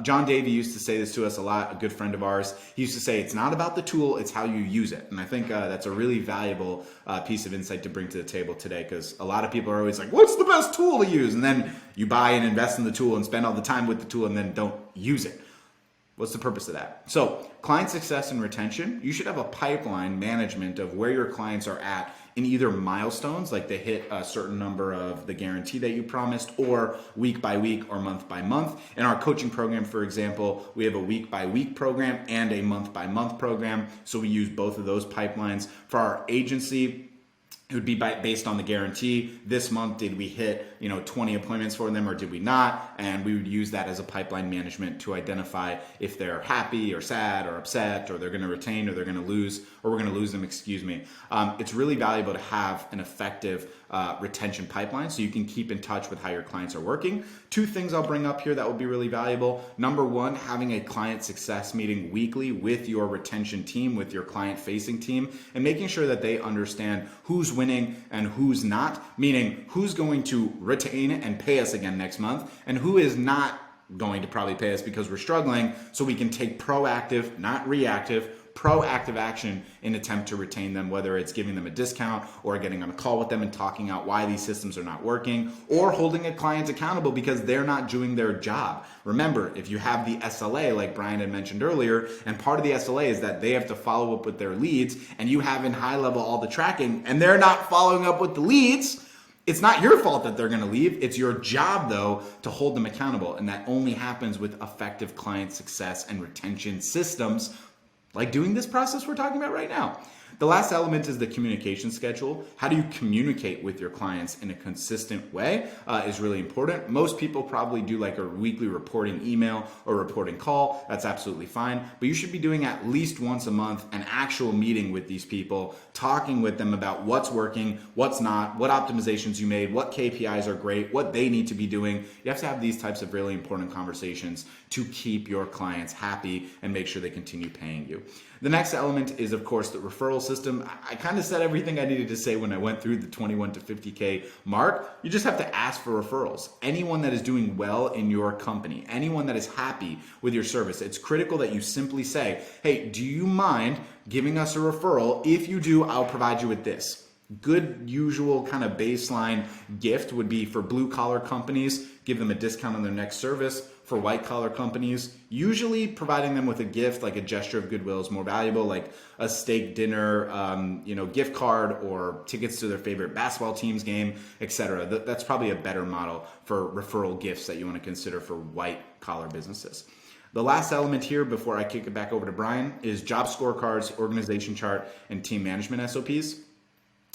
John Davey used to say this to us a lot, a good friend of ours. He used to say, it's not about the tool, it's how you use it. And I think that's a really valuable piece of insight to bring to the table today, because a lot of people are always like, what's the best tool to use? And then you buy and invest in the tool and spend all the time with the tool and then don't use it. What's the purpose of that? So client success and retention, you should have a pipeline management of where your clients are at in either milestones, like they hit a certain number of the guarantee that you promised, or week by week or month by month. In our coaching program, for example, we have a week by week program and a month by month program. So we use both of those pipelines. For our agency, it would be based on the guarantee. This month, did we hit 20 appointments for them or did we not? And we would use that as a pipeline management to identify if they're happy or sad or upset, or they're going to retain or they're going to lose, or we're going to lose them, excuse me. It's really valuable to have an effective retention pipeline so you can keep in touch with how your clients are working. Two things I'll bring up here that will be really valuable. Number one, having a client success meeting weekly with your retention team, with your client facing team, and making sure that they understand who's winning and who's not, meaning who's going to retain and pay us again next month and who is not going to probably pay us because we're struggling, so we can take proactive, not reactive, proactive action in attempt to retain them, whether it's giving them a discount or getting on a call with them and talking out why these systems are not working, or holding a client accountable because they're not doing their job. Remember, if you have the SLA, like Brian had mentioned earlier, and part of the SLA is that they have to follow up with their leads, and you have in high level all the tracking, and they're not following up with the leads, it's not your fault that they're going to leave. It's your job, though, to hold them accountable. And that only happens with effective client success and retention systems, like doing this process we're talking about right now. The last element is the communication schedule. How do you communicate with your clients in a consistent way is really important. Most people probably do like a weekly reporting email or reporting call. That's absolutely fine. But you should be doing at least once a month an actual meeting with these people, talking with them about what's working, what's not, what optimizations you made, what KPIs are great, what they need to be doing. You have to have these types of really important conversations to keep your clients happy and make sure they continue paying you. The next element is, of course, the referral system. I kind of said everything I needed to say when I went through the 21 to 50K mark. You just have to ask for referrals. Anyone that is doing well in your company, anyone that is happy with your service, it's critical that you simply say, hey, do you mind giving us a referral? If you do, I'll provide you with this. Good usual kind of baseline gift would be for blue collar companies, give them a discount on their next service. For white collar companies, usually providing them with a gift like a gesture of goodwill is more valuable, like a steak dinner, gift card, or tickets to their favorite basketball team's game, etc. That's probably a better model for referral gifts that you want to consider for white collar businesses. The last element here before I kick it back over to Brian is job scorecards, organization chart, and team management SOPs.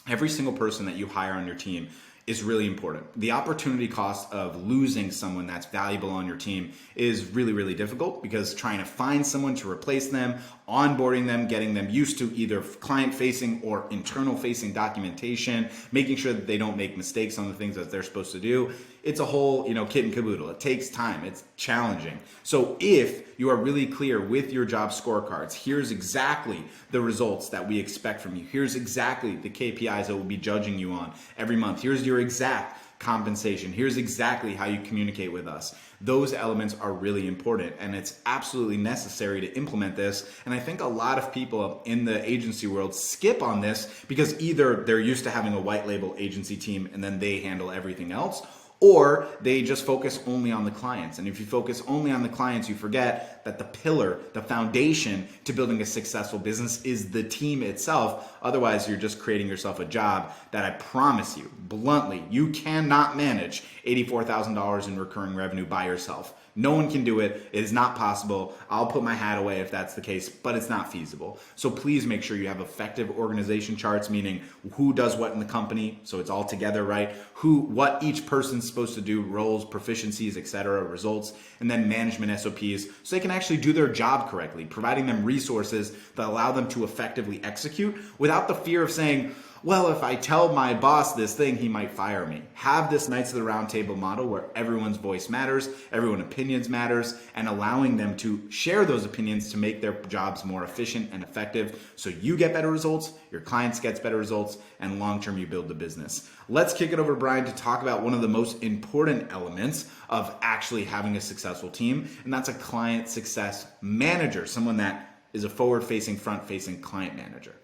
Every single person that you hire on your team is really important. The opportunity cost of losing someone that's valuable on your team is really, really difficult because trying to find someone to replace them, onboarding them, getting them used to either client-facing or internal-facing documentation, making sure that they don't make mistakes on the things that they're supposed to do. It's a whole, kit and caboodle. It takes time. It's challenging. So if you are really clear with your job scorecards, here's exactly the results that we expect from you. Here's exactly the KPIs that we'll be judging you on every month. Here's your exact compensation. Here's exactly how you communicate with us. Those elements are really important, and it's absolutely necessary to implement this. And I think a lot of people in the agency world skip on this because either they're used to having a white label agency team and then they handle everything else, or they just focus only on the clients. And if you focus only on the clients, you forget that the pillar, the foundation to building a successful business is the team itself. Otherwise, you're just creating yourself a job that I promise you, bluntly, you cannot manage $84,000 in recurring revenue by yourself. No one can do it. It is not possible. I'll put my hat away if that's the case, but it's not feasible. So please make sure you have effective organization charts, meaning who does what in the company, so it's all together, right? What each person's supposed to do, roles, proficiencies, etc., results, and then management SOPs, so they can actually do their job correctly, providing them resources that allow them to effectively execute without the fear of saying, well, if I tell my boss this thing, he might fire me. Have this Knights of the Round Table model where everyone's voice matters, everyone's opinions matters, and allowing them to share those opinions to make their jobs more efficient and effective so you get better results, your clients get better results, and long-term you build the business. Let's kick it over to Brian to talk about one of the most important elements of actually having a successful team, and that's a client success manager, someone that is a forward-facing, front-facing client manager.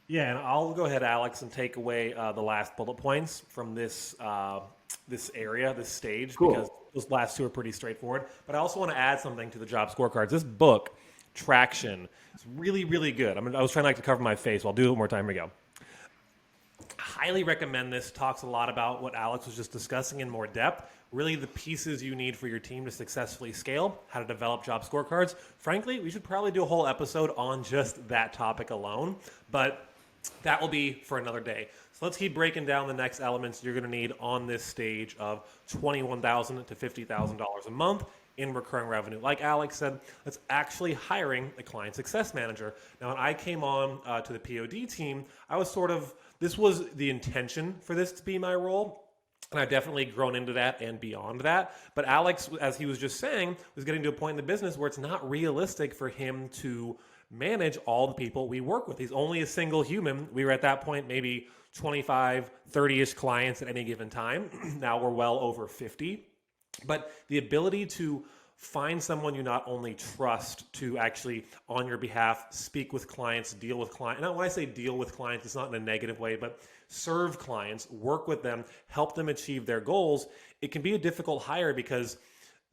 Yeah, and I'll go ahead, Alex, and take away the last bullet points from this area, this stage, Cool. Because those last two are pretty straightforward. But I also want to add something to the job scorecards. This book, Traction, is really, really good. I was trying to cover my face. I'll do it one more time. Here we go. Highly recommend this. Talks a lot about what Alex was just discussing in more depth. Really the pieces you need for your team to successfully scale, how to develop job scorecards. Frankly, we should probably do a whole episode on just that topic alone, but that will be for another day. So let's keep breaking down the next elements you're going to need on this stage of $21,000 to $50,000 a month in recurring revenue. Like Alex said, that's actually hiring a client success manager. Now, when I came on to the POD team, this was the intention for this to be my role. And I've definitely grown into that and beyond that. But Alex, as he was just saying, was getting to a point in the business where it's not realistic for him to manage all the people we work with. He's only a single human. We were at that point maybe 25, 30-ish clients at any given time. Now we're well over 50. But the ability to find someone you not only trust to actually on your behalf speak with clients, deal with clients. Now, when I say deal with clients, it's not in a negative way, but serve clients, work with them, help them achieve their goals. It can be a difficult hire because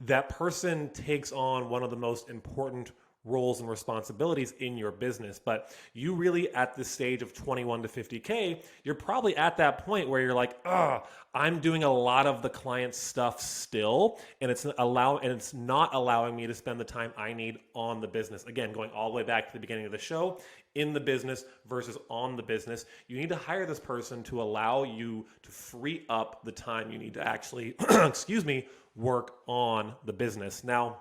that person takes on one of the most important roles and responsibilities in your business. But you really, at this stage of 21 to 50K, you're probably at that point where you're like, I'm doing a lot of the client stuff still, and it's not allowing me to spend the time I need on the business. Again, going all the way back to the beginning of the show, in the business versus on the business, you need to hire this person to allow you to free up the time you need to actually, work on the business. Now,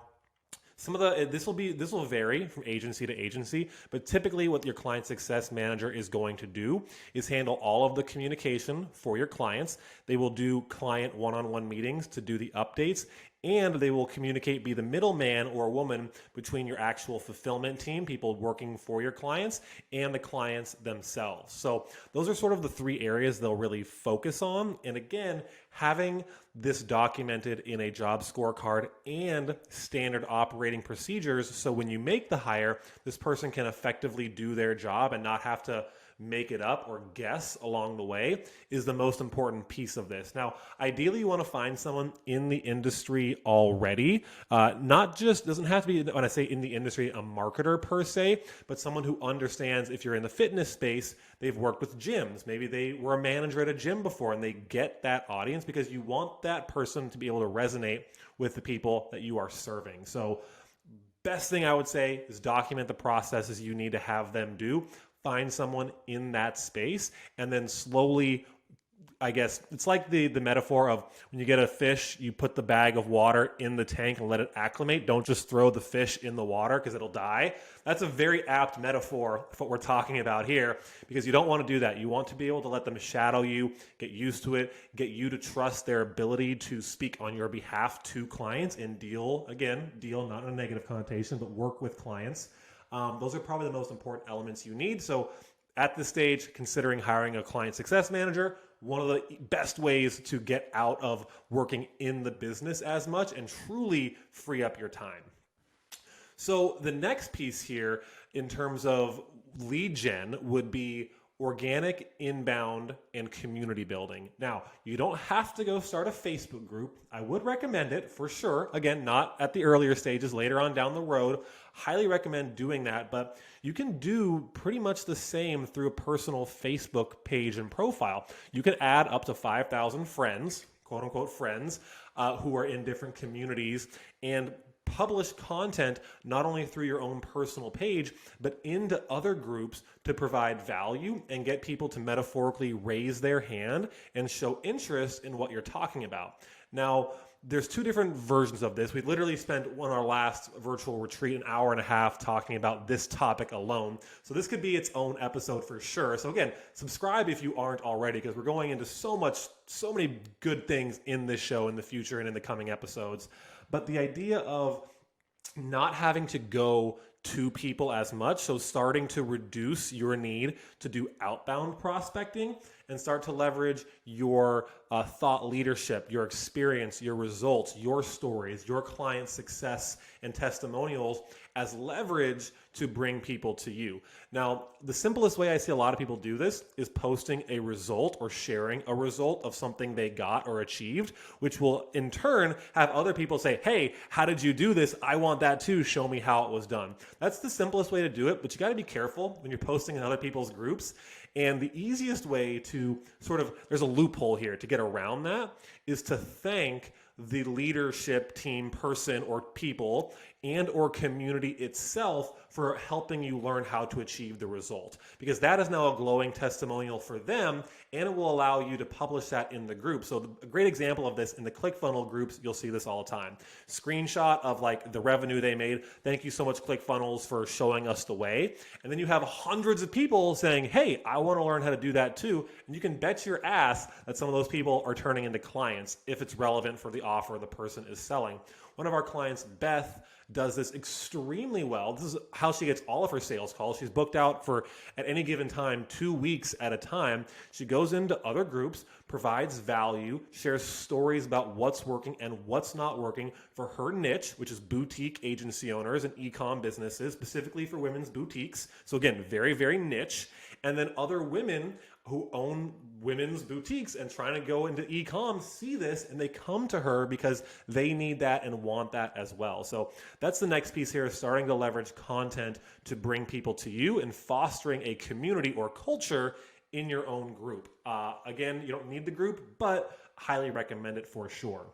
this will vary from agency to agency, but typically what your client success manager is going to do is handle all of the communication for your clients. They will do client one-on-one meetings to do the updates, and they will communicate, be the middleman or woman between your actual fulfillment team, people working for your clients, and the clients themselves. So those are sort of the three areas they'll really focus on. And again, having this documented in a job scorecard and standard operating procedures, so when you make the hire, this person can effectively do their job and not have to make it up or guess along the way, is the most important piece of this. Now, ideally, you want to find someone in the industry already, doesn't have to be, when I say in the industry, a marketer per se, but someone who understands, if you're in the fitness space, they've worked with gyms. Maybe they were a manager at a gym before and they get that audience, because you want that person to be able to resonate with the people that you are serving. So best thing I would say is document the processes you need to have them do. Find someone in that space, and then slowly, I guess, it's like the metaphor of when you get a fish, you put the bag of water in the tank and let it acclimate. Don't just throw the fish in the water because it'll die. That's a very apt metaphor for what we're talking about here, because you don't want to do that. You want to be able to let them shadow you, get used to it, get you to trust their ability to speak on your behalf to clients and deal not in a negative connotation, but work with clients. Those are probably the most important elements you need. So at this stage, considering hiring a client success manager, one of the best ways to get out of working in the business as much and truly free up your time. So the next piece here in terms of lead gen would be organic, inbound, and community building. Now, you don't have to go start a Facebook group. I would recommend it for sure. Again, not at the earlier stages, later on down the road. Highly recommend doing that, but you can do pretty much the same through a personal Facebook page and profile. You can add up to 5,000 friends, quote unquote friends, who are in different communities, and publish content not only through your own personal page, but into other groups to provide value and get people to metaphorically raise their hand and show interest in what you're talking about. Now, there's two different versions of this. We literally spent on our last virtual retreat an hour and a half talking about this topic alone. So this could be its own episode for sure. So again, subscribe if you aren't already, because we're going into so many good things in this show in the future and in the coming episodes. But the idea of not having to go to people as much, so starting to reduce your need to do outbound prospecting and start to leverage your thought leadership, your experience, your results, your stories, your client success and testimonials as leverage to bring people to you. Now, the simplest way I see a lot of people do this is posting a result or sharing a result of something they got or achieved, which will in turn have other people say, hey, how did you do this? I want that too. Show me how it was done. That's the simplest way to do it, but you got to be careful when you're posting in other people's groups. And the easiest way to there's a loophole here to get around that, is to thank the leadership team person or people and or community itself for helping you learn how to achieve the result, because that is now a glowing testimonial for them, and it will allow you to publish that in the group. So a great example of this in the ClickFunnels groups, you'll see this all the time. Screenshot of like the revenue they made. Thank you so much, ClickFunnels, for showing us the way. And then you have hundreds of people saying, hey, I want to learn how to do that too. And you can bet your ass that some of those people are turning into clients if it's relevant for the offer the person is selling. One of our clients, Beth, does this extremely well. This is how she gets all of her sales calls. She's booked out for, at any given time, 2 weeks at a time. She goes into other groups, provides value, shares stories about what's working and what's not working for her niche, which is boutique agency owners and e-com businesses, specifically for women's boutiques. So again, very, very niche. And then other women who own women's boutiques and trying to go into e-com see this, and they come to her because they need that and want that as well. So that's the next piece here, is starting to leverage content to bring people to you and fostering a community or culture in your own group. Again, you don't need the group, but highly recommend it for sure.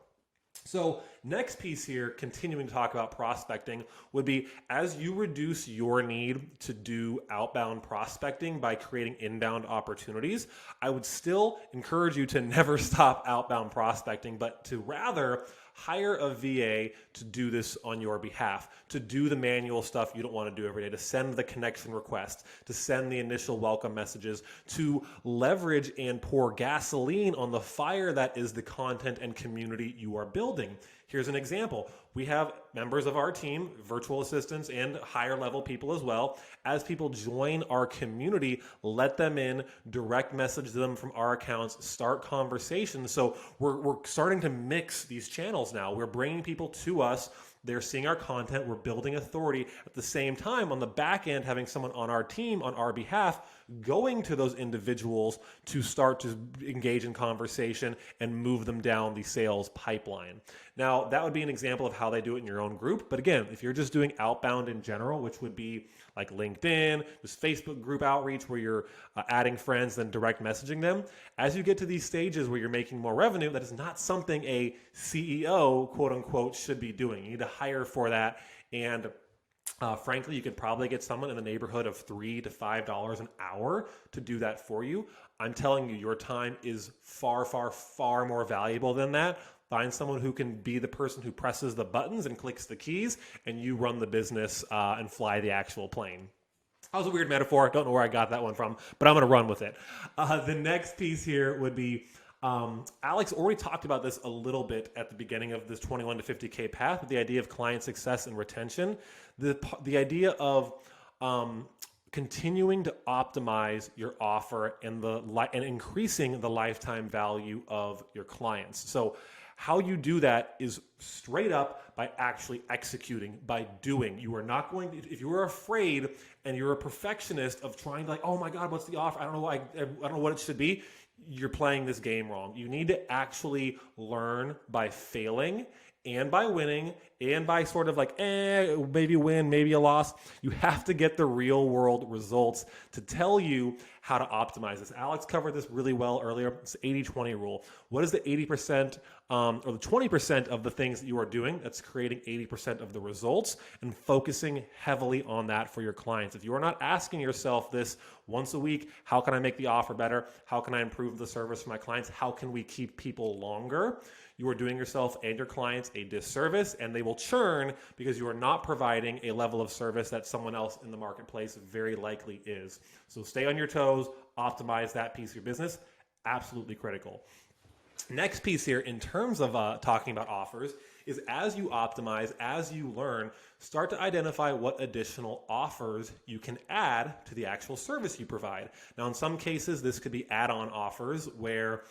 So next piece here, continuing to talk about prospecting, would be as you reduce your need to do outbound prospecting by creating inbound opportunities, I would still encourage you to never stop outbound prospecting, but to rather hire a VA to do this on your behalf, to do the manual stuff you don't want to do every day, to send the connection requests, to send the initial welcome messages, to leverage and pour gasoline on the fire that is the content and community you are building. Here's an example. We have members of our team, virtual assistants and higher level people as well. As people join our community, let them in, direct message them from our accounts, start conversations. So we're starting to mix these channels now. We're bringing people to us. They're seeing our content. We're building authority. At the same time, on the back end, having someone on our team, on our behalf, going to those individuals to start to engage in conversation and move them down the sales pipeline. Now, that would be an example of how they do it in your own group. But again, if you're just doing outbound in general, which would be like LinkedIn, just Facebook group outreach where you're adding friends, then direct messaging them, as you get to these stages where you're making more revenue, that is not something a CEO, quote unquote, should be doing. You need to hire for that. And frankly, you could probably get someone in the neighborhood of $3 to $5 an hour to do that for you. I'm telling you, your time is far, far, far more valuable than that. Find someone who can be the person who presses the buttons and clicks the keys, and you run the business and fly the actual plane. That was a weird metaphor. Don't know where I got that one from, but I'm going to run with it. The next piece here would be, Alex already talked about this a little bit at the beginning of this 21 to 50K path, the idea of client success and retention, the idea of continuing to optimize your offer and increasing the lifetime value of your clients. So how you do that is straight up by actually executing, by doing. You are not going to, if you are afraid and you're a perfectionist of trying to oh my God, what's the offer? I don't know what it should be. You're playing this game wrong. You need to actually learn by failing and by winning and by sort of maybe win, maybe a loss. You have to get the real world results to tell you how to optimize this. Alex covered this really well earlier. It's 80-20 rule. What is the 80% or the 20% of the things that you are doing that's creating 80% of the results, and focusing heavily on that for your clients? If you are not asking yourself this once a week, how can I make the offer better? How can I improve the service for my clients? How can we keep people longer? You are doing yourself and your clients a disservice, and they will churn because you are not providing a level of service that someone else in the marketplace very likely is. So stay on your toes, optimize that piece of your business. Absolutely critical. Next piece here, in terms of talking about offers, is as you optimize, as you learn, start to identify what additional offers you can add to the actual service you provide. Now, in some cases, this could be add-on offers where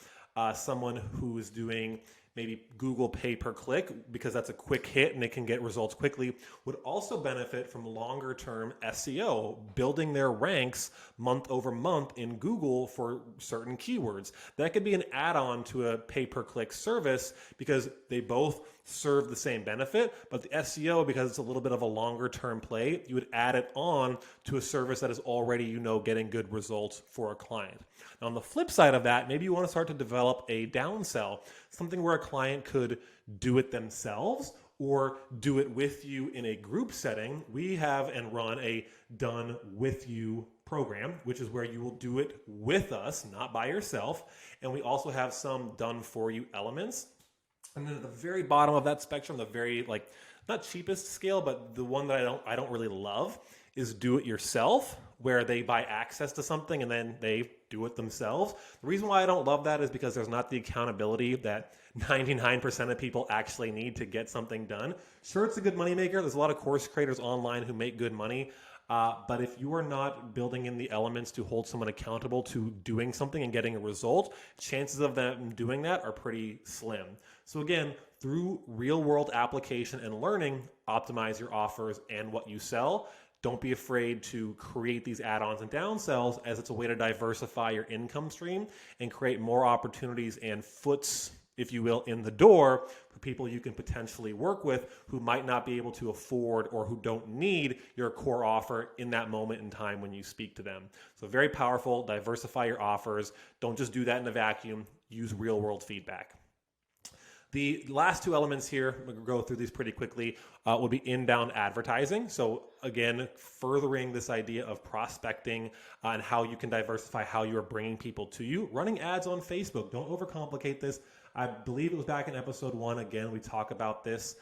someone who is doing maybe Google pay per click, because that's a quick hit and they can get results quickly, would also benefit from longer term SEO, building their ranks month over month in Google for certain keywords. That could be an add-on to a pay per click service because they both serve the same benefit, but the SEO, because it's a little bit of a longer term play, you would add it on to a service that is already, getting good results for a client. Now, on the flip side of that, maybe you want to start to develop a downsell, something where a client could do it themselves or do it with you in a group setting. We have and run a done with you program, which is where you will do it with us, not by yourself. And we also have some done for you elements. And then at the very bottom of that spectrum, the very not cheapest scale, but the one that I don't really love, is do it yourself, where they buy access to something and then they do it themselves. The reason why I don't love that is because there's not the accountability that 99% of people actually need to get something done. Sure, it's a good moneymaker. There's a lot of course creators online who make good money. But if you are not building in the elements to hold someone accountable to doing something and getting a result, chances of them doing that are pretty slim. So again, through real world application and learning, optimize your offers and what you sell. Don't be afraid to create these add-ons and downsells, as it's a way to diversify your income stream and create more opportunities and foots, if you will, in the door for people you can potentially work with who might not be able to afford or who don't need your core offer in that moment in time when you speak to them. So very powerful. Diversify your offers. Don't just do that in a vacuum. Use real world feedback. The last two elements here, we'll go through these pretty quickly, would be inbound advertising. So again, furthering this idea of prospecting and how you can diversify how you are bringing people to you. Running ads on Facebook. Don't overcomplicate this. I believe it was back in episode 1. Again, we talk about this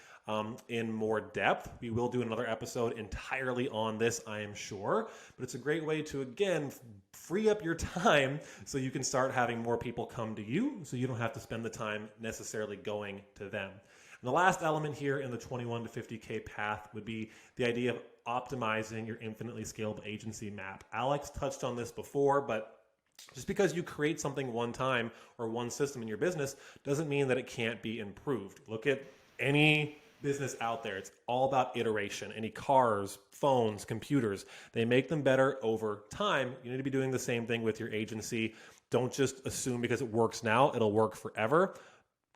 in more depth. We will do another episode entirely on this, I am sure. But it's a great way to, again, free up your time so you can start having more people come to you, so you don't have to spend the time necessarily going to them. And the last element here in the 21 to 50K path would be the idea of optimizing your infinitely scalable agency map. Alex touched on this before, but just because you create something one time or one system in your business doesn't mean that it can't be improved. Look at any business out there. It's all about iteration. Any cars, phones, computers, they make them better over time. You need to be doing the same thing with your agency. Don't just assume because it works now, it'll work forever.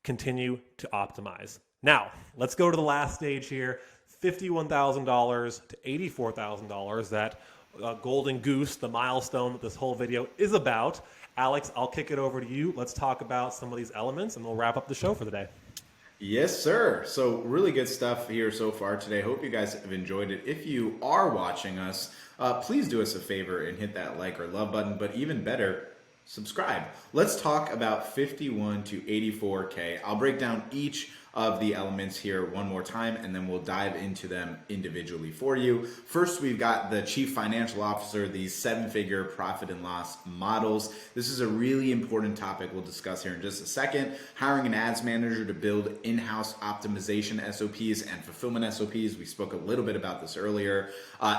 Continue to optimize. Now, let's go to the last stage here, $51,000 to $84,000, that golden goose, the milestone that this whole video is about. Alex, I'll kick it over to you. Let's talk about some of these elements and we'll wrap up the show for the day. Yes, sir. So really good stuff here so far today. Hope you guys have enjoyed it. If you are watching us, please do us a favor and hit that like or love button, but even better, subscribe. Let's talk about 51 to 84K. I'll break down each of the elements here one more time, and then we'll dive into them individually for you. First, we've got the chief financial officer, these 7-figure profit and loss models. This is a really important topic we'll discuss here in just a second. Hiring an ads manager to build in-house optimization SOPs and fulfillment SOPs. We spoke a little bit about this earlier.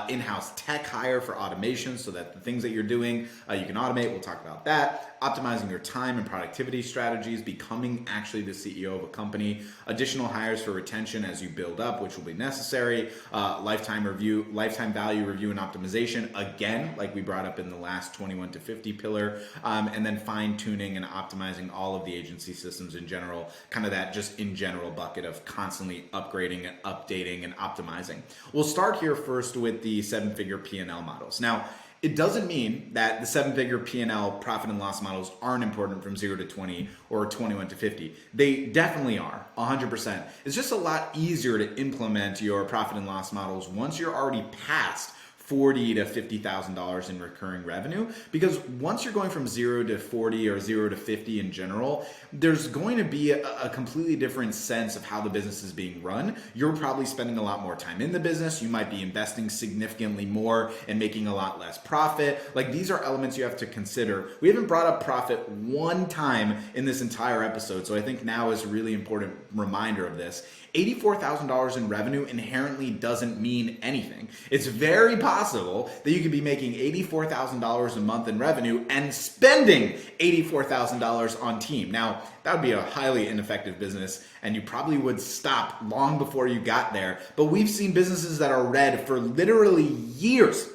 In-house tech hire for automation so that the things that you're doing, you can automate. We'll talk about that. Optimizing your time and productivity strategies, becoming actually the CEO of a company. Additional hires for retention as you build up, which will be necessary. Lifetime value review and optimization, again, like we brought up in the last 21 to 50 pillar. And then fine tuning and optimizing all of the agency systems in general, kind of that just in general bucket of constantly upgrading and updating and optimizing. We'll start here first with the 7-figure P&L models. Now, it doesn't mean that the 7-figure P&L profit and loss models aren't important from 0 to 20 or 21 to 50. They definitely are, 100%. It's just a lot easier to implement your profit and loss models once you're already past $40,000 to $50,000 in recurring revenue, because once you're going from 0 to 40 or 0 to 50 in general, there's going to be a completely different sense of how the business is being run. You're probably spending a lot more time in the business. You might be investing significantly more and making a lot less profit. Like, these are elements you have to consider. We haven't brought up profit one time in this entire episode, so I think now is a really important reminder of this. $84,000 in revenue inherently doesn't mean anything. It's very possible that you could be making $84,000 a month in revenue and spending $84,000 on team. Now, that would be a highly ineffective business, and you probably would stop long before you got there. But we've seen businesses that are red for literally years,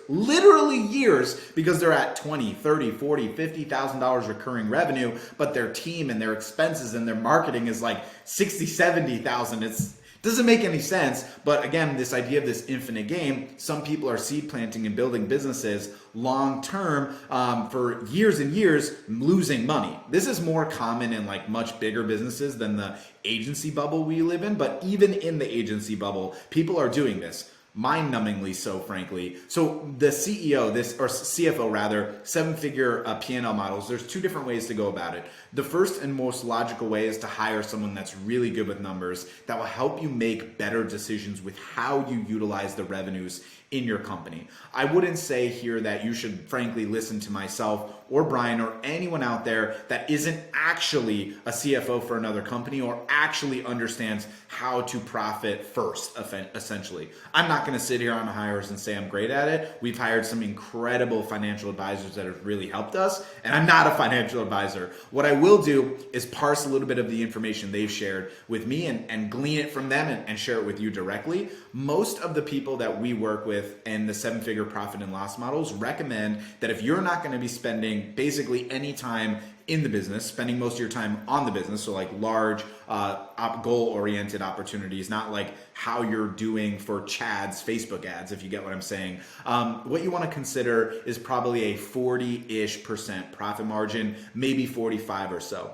because they're at $20,000, $30,000, $40,000, $50,000 recurring revenue, but their team and their expenses and their marketing is like $60,000, $70,000. It doesn't make any sense. But again, this idea of this infinite game, some people are seed planting and building businesses long term for years and years, losing money. This is more common in like much bigger businesses than the agency bubble we live in. But even in the agency bubble, people are doing this. Mind-numbingly so, frankly. So the CFO rather, 7-figure P&L models, there's two different ways to go about it. The first and most logical way is to hire someone that's really good with numbers that will help you make better decisions with how you utilize the revenues in your company. I wouldn't say here that you should frankly listen to myself or Brian or anyone out there that isn't actually a CFO for another company or actually understands how to profit first, essentially. I'm not going to sit here on the hires and say I'm great at it. We've hired some incredible financial advisors that have really helped us, and I'm not a financial advisor. What I will do is parse a little bit of the information they've shared with me and glean it from them and share it with you directly. Most of the people that we work with in the 7-figure profit and loss models recommend that if you're not going to be spending basically any time in the business, spending most of your time on the business, so like large goal-oriented opportunities, not like how you're doing for Chad's Facebook ads, if you get what I'm saying. What you want to consider is probably a 40-ish% profit margin, maybe 45 or so.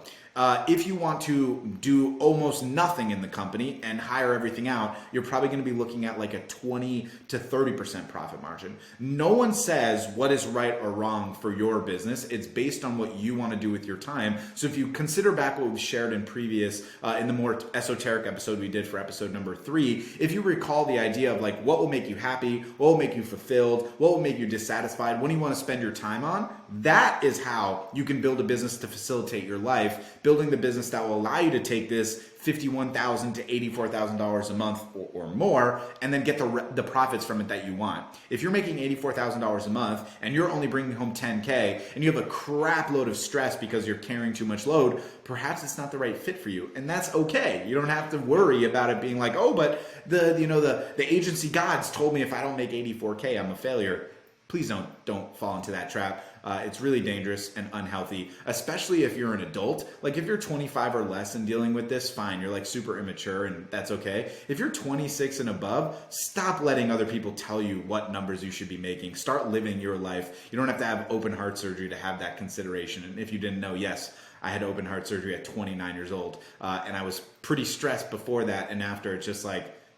If you want to do almost nothing in the company and hire everything out, you're probably going to be looking at like a 20 to 30% profit margin. No one says what is right or wrong for your business. It's based on what you want to do with your time. So if you consider back what we've shared in previous, in the more esoteric episode we did for episode number 3, if you recall the idea of like what will make you happy, what will make you fulfilled, what will make you dissatisfied, what do you want to spend your time on, that is how you can build a business to facilitate your life, building the business that will allow you to take this $51,000 to $84,000 a month or more, and then get the profits from it that you want. If you're making $84,000 a month and you're only bringing home $10K and you have a crap load of stress because you're carrying too much load, perhaps it's not the right fit for you, and that's okay. You don't have to worry about it being like, oh, but the agency gods told me if I don't make $84K, I'm a failure. Please don't fall into that trap. It's really dangerous and unhealthy, especially if you're an adult. Like if you're 25 or less and dealing with this, fine. You're like super immature and that's okay. If you're 26 and above, stop letting other people tell you what numbers you should be making. Start living your life. You don't have to have open heart surgery to have that consideration. And if you didn't know, yes, I had open heart surgery at 29 years old. And I was pretty stressed before that and after.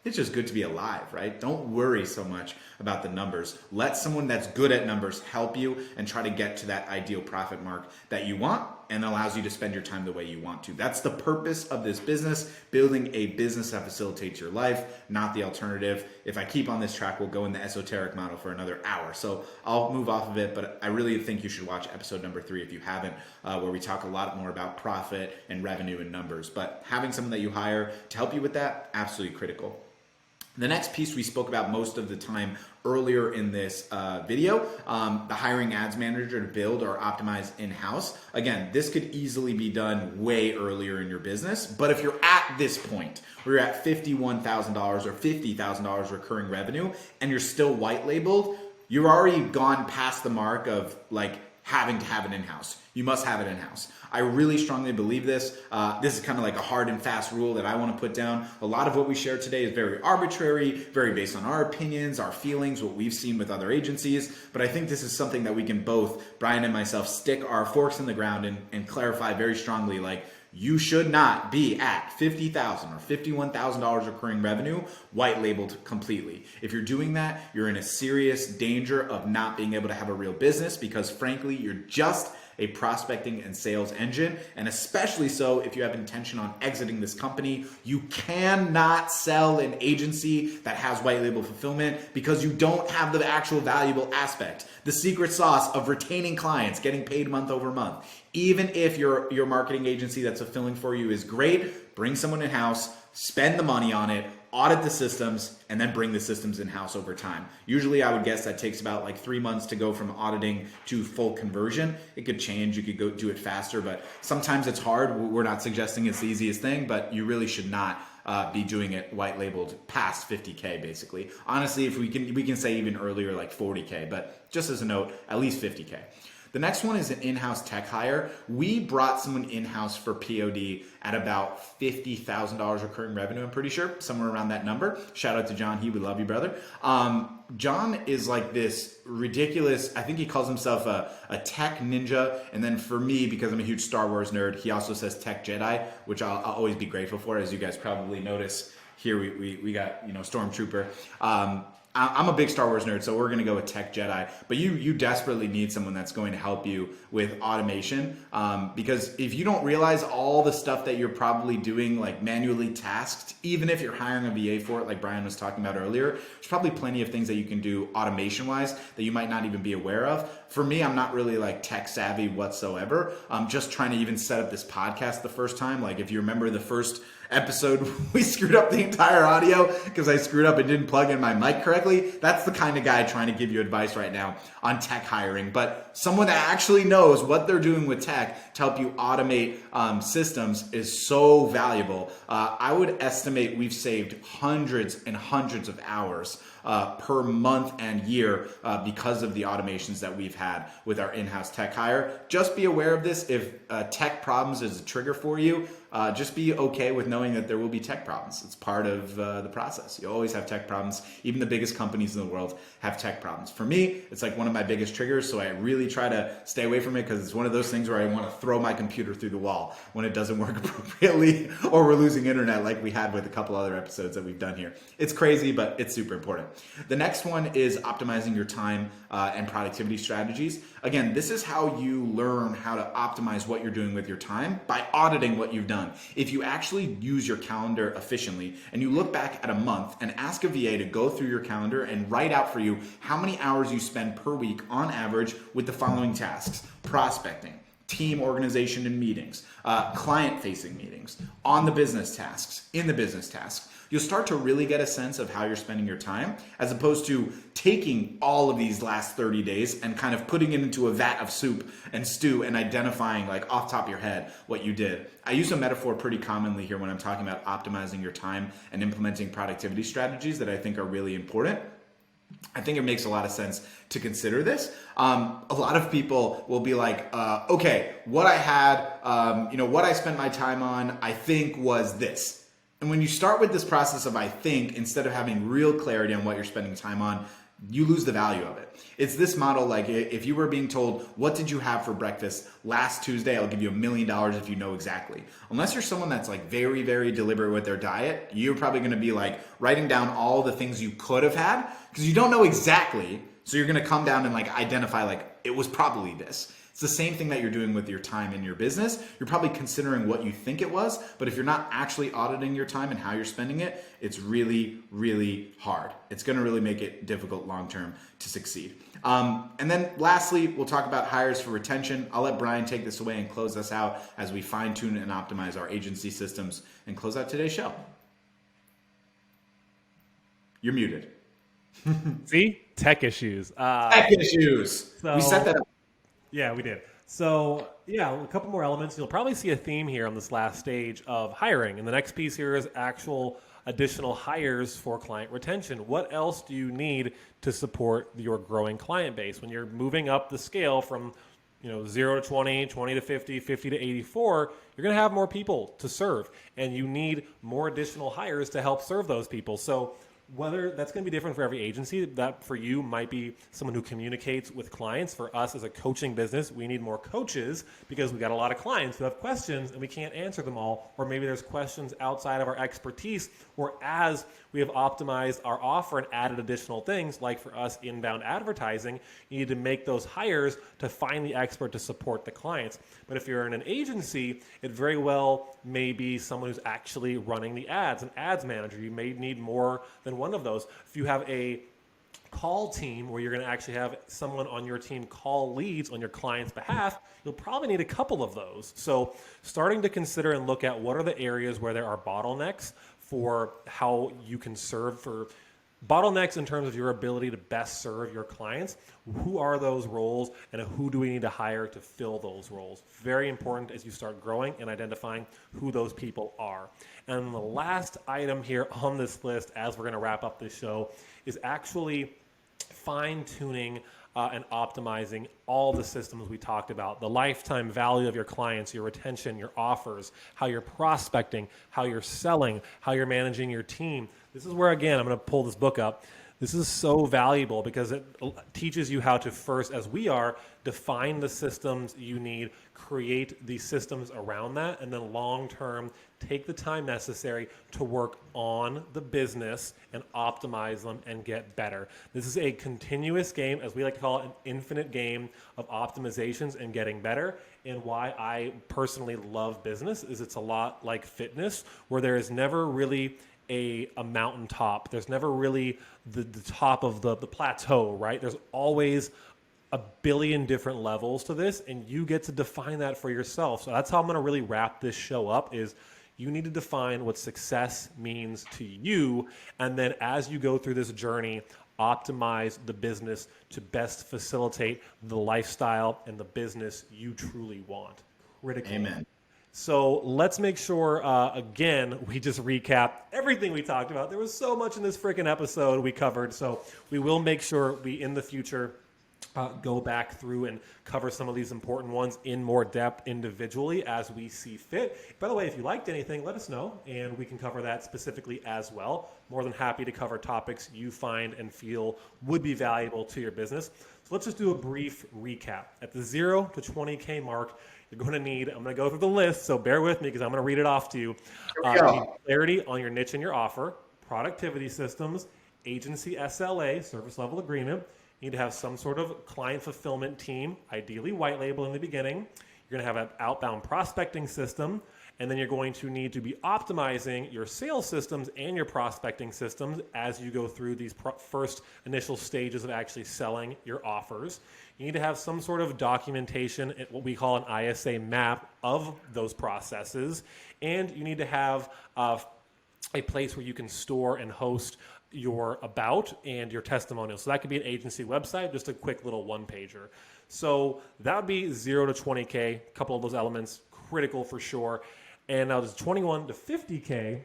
It's just good to be alive, right? Don't worry so much about the numbers. Let someone that's good at numbers help you and try to get to that ideal profit mark that you want and allows you to spend your time the way you want to. That's the purpose of this business, building a business that facilitates your life, not the alternative. If I keep on this track, we'll go in the esoteric model for another hour. So I'll move off of it, but I really think you should watch episode number 3 if you haven't, where we talk a lot more about profit and revenue and numbers. But having someone that you hire to help you with that, absolutely critical. The next piece we spoke about most of the time earlier in this video, the hiring ads manager to build or optimize in-house. Again, this could easily be done way earlier in your business, but if you're at this point where you're at $51,000 or $50,000 recurring revenue and you're still white labeled, you've already gone past the mark of like having to have it in-house. You must have it in-house. I really strongly believe this. This is kind of like a hard and fast rule that I want to put down. A lot of what we share today is very arbitrary, very based on our opinions, our feelings, what we've seen with other agencies. But I think this is something that we can both, Brian and myself, stick our forks in the ground and clarify very strongly. Like, you should not be at $50,000 or $51,000 recurring revenue white labeled completely. If you're doing that, you're in a serious danger of not being able to have a real business because frankly, you're just a prospecting and sales engine, and especially so if you have intention on exiting this company. You cannot sell an agency that has white label fulfillment because you don't have the actual valuable aspect, the secret sauce of retaining clients, getting paid month over month. Even if your marketing agency that's fulfilling for you is great, bring someone in-house, spend the money on it, audit the systems, and then bring the systems in-house over time. Usually I would guess that takes about like 3 months to go from auditing to full conversion. It could change, you could go do it faster, but sometimes it's hard. We're not suggesting it's the easiest thing, but you really should not be doing it white labeled past 50K basically. Honestly, if we can say even earlier, like 40K, but just as a note, at least 50K. The next one is an in-house tech hire. We brought someone in-house for POD at about $50,000 recurring revenue, I'm pretty sure, somewhere around that number. Shout out to John we love you, brother. John is like this ridiculous, I think he calls himself a tech ninja. And then for me, because I'm a huge Star Wars nerd, he also says tech Jedi, which I'll always be grateful for. As you guys probably notice here, we got, Stormtrooper. I'm a big Star Wars nerd, so we're going to go with Tech Jedi. But you desperately need someone that's going to help you with automation, because if you don't realize all the stuff that you're probably doing, like manually tasked, even if you're hiring a VA for it, like Brian was talking about earlier, there's probably plenty of things that you can do automation-wise that you might not even be aware of. For me, I'm not really like tech savvy whatsoever. I'm just trying to even set up this podcast the first time. Like if you remember the first episode, we screwed up the entire audio because I screwed up and didn't plug in my mic correctly. That's the kind of guy trying to give you advice right now on tech hiring. But someone that actually knows what they're doing with tech to help you automate systems is so valuable. I would estimate we've saved hundreds and hundreds of hours per month and year because of the automations that we've had with our in-house tech hire. Just be aware of this. If tech problems is a trigger for you, just be okay with knowing that there will be tech problems. It's part of the process. You always have tech problems. Even the biggest companies in the world have tech problems. For me, it's like one of my biggest triggers, so I really try to stay away from it because it's one of those things where I want to throw my computer through the wall when it doesn't work appropriately or we're losing internet like we had with a couple other episodes that we've done here. It's crazy, but it's super important. The next one is optimizing your time and productivity strategies. Again, this is how you learn how to optimize what you're doing with your time by auditing what you've done. If you actually use your calendar efficiently and you look back at a month and ask a VA to go through your calendar and write out for you how many hours you spend per week on average with the following tasks: prospecting, team organization and meetings, client-facing meetings, on the business tasks, in the business tasks, you'll start to really get a sense of how you're spending your time, as opposed to taking all of these last 30 days and kind of putting it into a vat of soup and stew and identifying like off the top of your head what you did. I use a metaphor pretty commonly here when I'm talking about optimizing your time and implementing productivity strategies that I think are really important. I think it makes a lot of sense to consider this. A lot of people will be like, okay, what I had, what I spent my time on, I think was this. And when you start with this process of I think, instead of having real clarity on what you're spending time on, you lose the value of it. It's this model, like if you were being told, what did you have for breakfast last Tuesday? I'll give you $1 million if you know exactly. Unless you're someone that's like very, very deliberate with their diet, you're probably going to be like writing down all the things you could have had because you don't know exactly. So you're going to come down and like identify like it was probably this. It's the same thing that you're doing with your time in your business. You're probably considering what you think it was, but if you're not actually auditing your time and how you're spending it, it's really, really hard. It's going to really make it difficult long-term to succeed. And then lastly, we'll talk about hires for retention. I'll let Brian take this away and close us out as we fine-tune and optimize our agency systems and close out today's show. You're muted. See? Tech issues. Tech issues. So, we set that up. Yeah, we did. So, a couple more elements. You'll probably see a theme here on this last stage of hiring. And the next piece here is actual additional hires for client retention. What else do you need to support your growing client base? When you're moving up the scale from 0 to 20, 20 to 50, 50 to 84, you're going to have more people to serve. And you need more additional hires to help serve those people. So whether that's going to be different for every agency, that for you might be someone who communicates with clients. For us as a coaching business, we need more coaches because we got a lot of clients who have questions and we can't answer them all. Or maybe there's questions outside of our expertise, or as we have optimized our offer and added additional things, like for us inbound advertising, you need to make those hires to find the expert to support the clients. But if you're in an agency, it very well may be someone who's actually running the ads, an ads manager. You may need more than one of those. If you have a call team where you're going to actually have someone on your team call leads on your client's behalf, you'll probably need a couple of those. So starting to consider and look at what are the areas where there are bottlenecks for how you can serve, for bottlenecks in terms of your ability to best serve your clients. Who are those roles and who do we need to hire to fill those roles? Very important as you start growing and identifying who those people are. And the last item here on this list, as we're going to wrap up this show, is actually fine-tuning and optimizing all the systems we talked about. The lifetime value of your clients, your retention, your offers, how you're prospecting, how you're selling, how you're managing your team. This is where, again, I'm going to pull this book up. This is so valuable because it teaches you how to first, as we are, define the systems you need, create the systems around that, and then long term, take the time necessary to work on the business and optimize them and get better. This is a continuous game, as we like to call it, an infinite game of optimizations and getting better. And why I personally love business is it's a lot like fitness, where there is never really a mountaintop. There's never really the top of the plateau, right? There's always a billion different levels to this, and you get to define that for yourself. So that's how I'm going to really wrap this show up is you need to define what success means to you. And then as you go through this journey, optimize the business to best facilitate the lifestyle and the business you truly want. Critical. Amen. So let's make sure, again, we just recap everything we talked about. There was so much in this freaking episode we covered. So we will make sure we, in the future, go back through and cover some of these important ones in more depth individually as we see fit. By the way, if you liked anything, let us know, and we can cover that specifically as well. More than happy to cover topics you find and feel would be valuable to your business. So let's just do a brief recap. At the 0 to 20K mark, you're going to need, I'm going to go through the list, so bear with me because I'm going to read it off to you. You need clarity on your niche and your offer, productivity systems, agency SLA, service level agreement. You need to have some sort of client fulfillment team, ideally white label in the beginning. You're going to have an outbound prospecting system, and then you're going to need to be optimizing your sales systems and your prospecting systems as you go through these first initial stages of actually selling your offers. You need to have some sort of documentation, what we call an ISA map of those processes, and you need to have a place where you can store and host your about and your testimonials. So that could be an agency website, just a quick little one pager. So that would be 0 to 20K, a couple of those elements, critical for sure. And now there's 21 to 50K.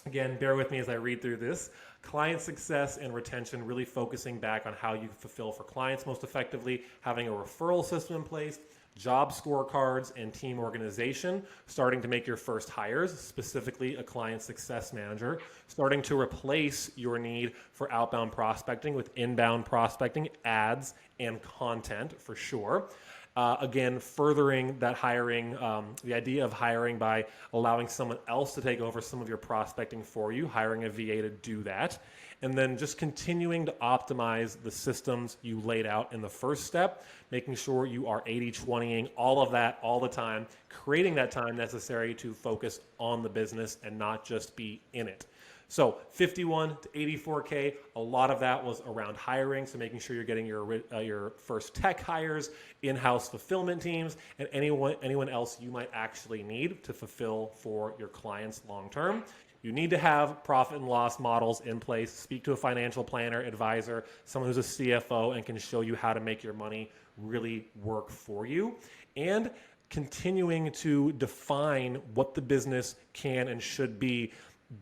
Again, bear with me as I read through this. Client success and retention, really focusing back on how you fulfill for clients most effectively, having a referral system in place, job scorecards and team organization, starting to make your first hires, specifically a client success manager, starting to replace your need for outbound prospecting with inbound prospecting, ads, and content for sure. Again, furthering that hiring, the idea of hiring by allowing someone else to take over some of your prospecting for you, hiring a VA to do that. And then just continuing to optimize the systems you laid out in the first step, making sure you are 80-20ing all of that all the time, creating that time necessary to focus on the business and not just be in it. So 51 to 84K, a lot of that was around hiring. So making sure you're getting your first tech hires, in-house fulfillment teams, and anyone else you might actually need to fulfill for your clients long-term. You need to have profit and loss models in place. Speak to a financial planner, advisor, someone who's a CFO and can show you how to make your money really work for you. And continuing to define what the business can and should be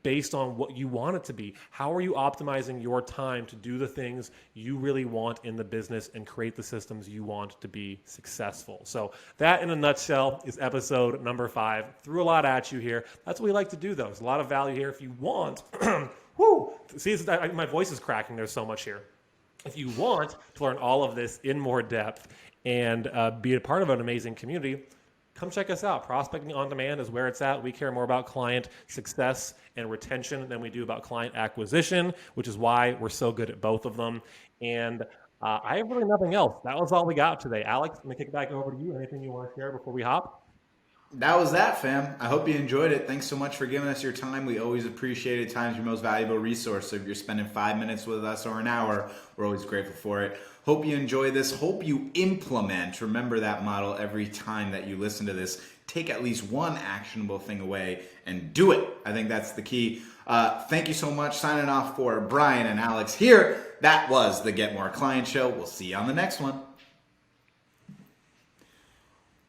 based on what you want it to be. How are you optimizing your time to do the things you really want in the business and create the systems you want to be successful? So that in a nutshell is episode number 5. Threw a lot at you here. That's what we like to do though. There's a lot of value here. If you want, whoo, see, my voice is cracking. There's so much here. If you want to learn all of this in more depth and be a part of an amazing community, come check us out. Prospecting on Demand is where it's at. We care more about client success and retention than we do about client acquisition, which is why we're so good at both of them. And I have really nothing else. That was all we got today. Alex, I'm going to kick it back over to you. Anything you want to share before we hop? That was that, fam. I hope you enjoyed it. Thanks so much for giving us your time. We always appreciate it. Time's your most valuable resource. So if you're spending 5 minutes with us or an hour, we're always grateful for it. Hope you enjoy this. Hope you implement. Remember that model every time that you listen to this. Take at least one actionable thing away and do it. I think that's the key. Thank you so much. Signing off for Brian and Alex here. That was the Get More Client Show. We'll see you on the next one.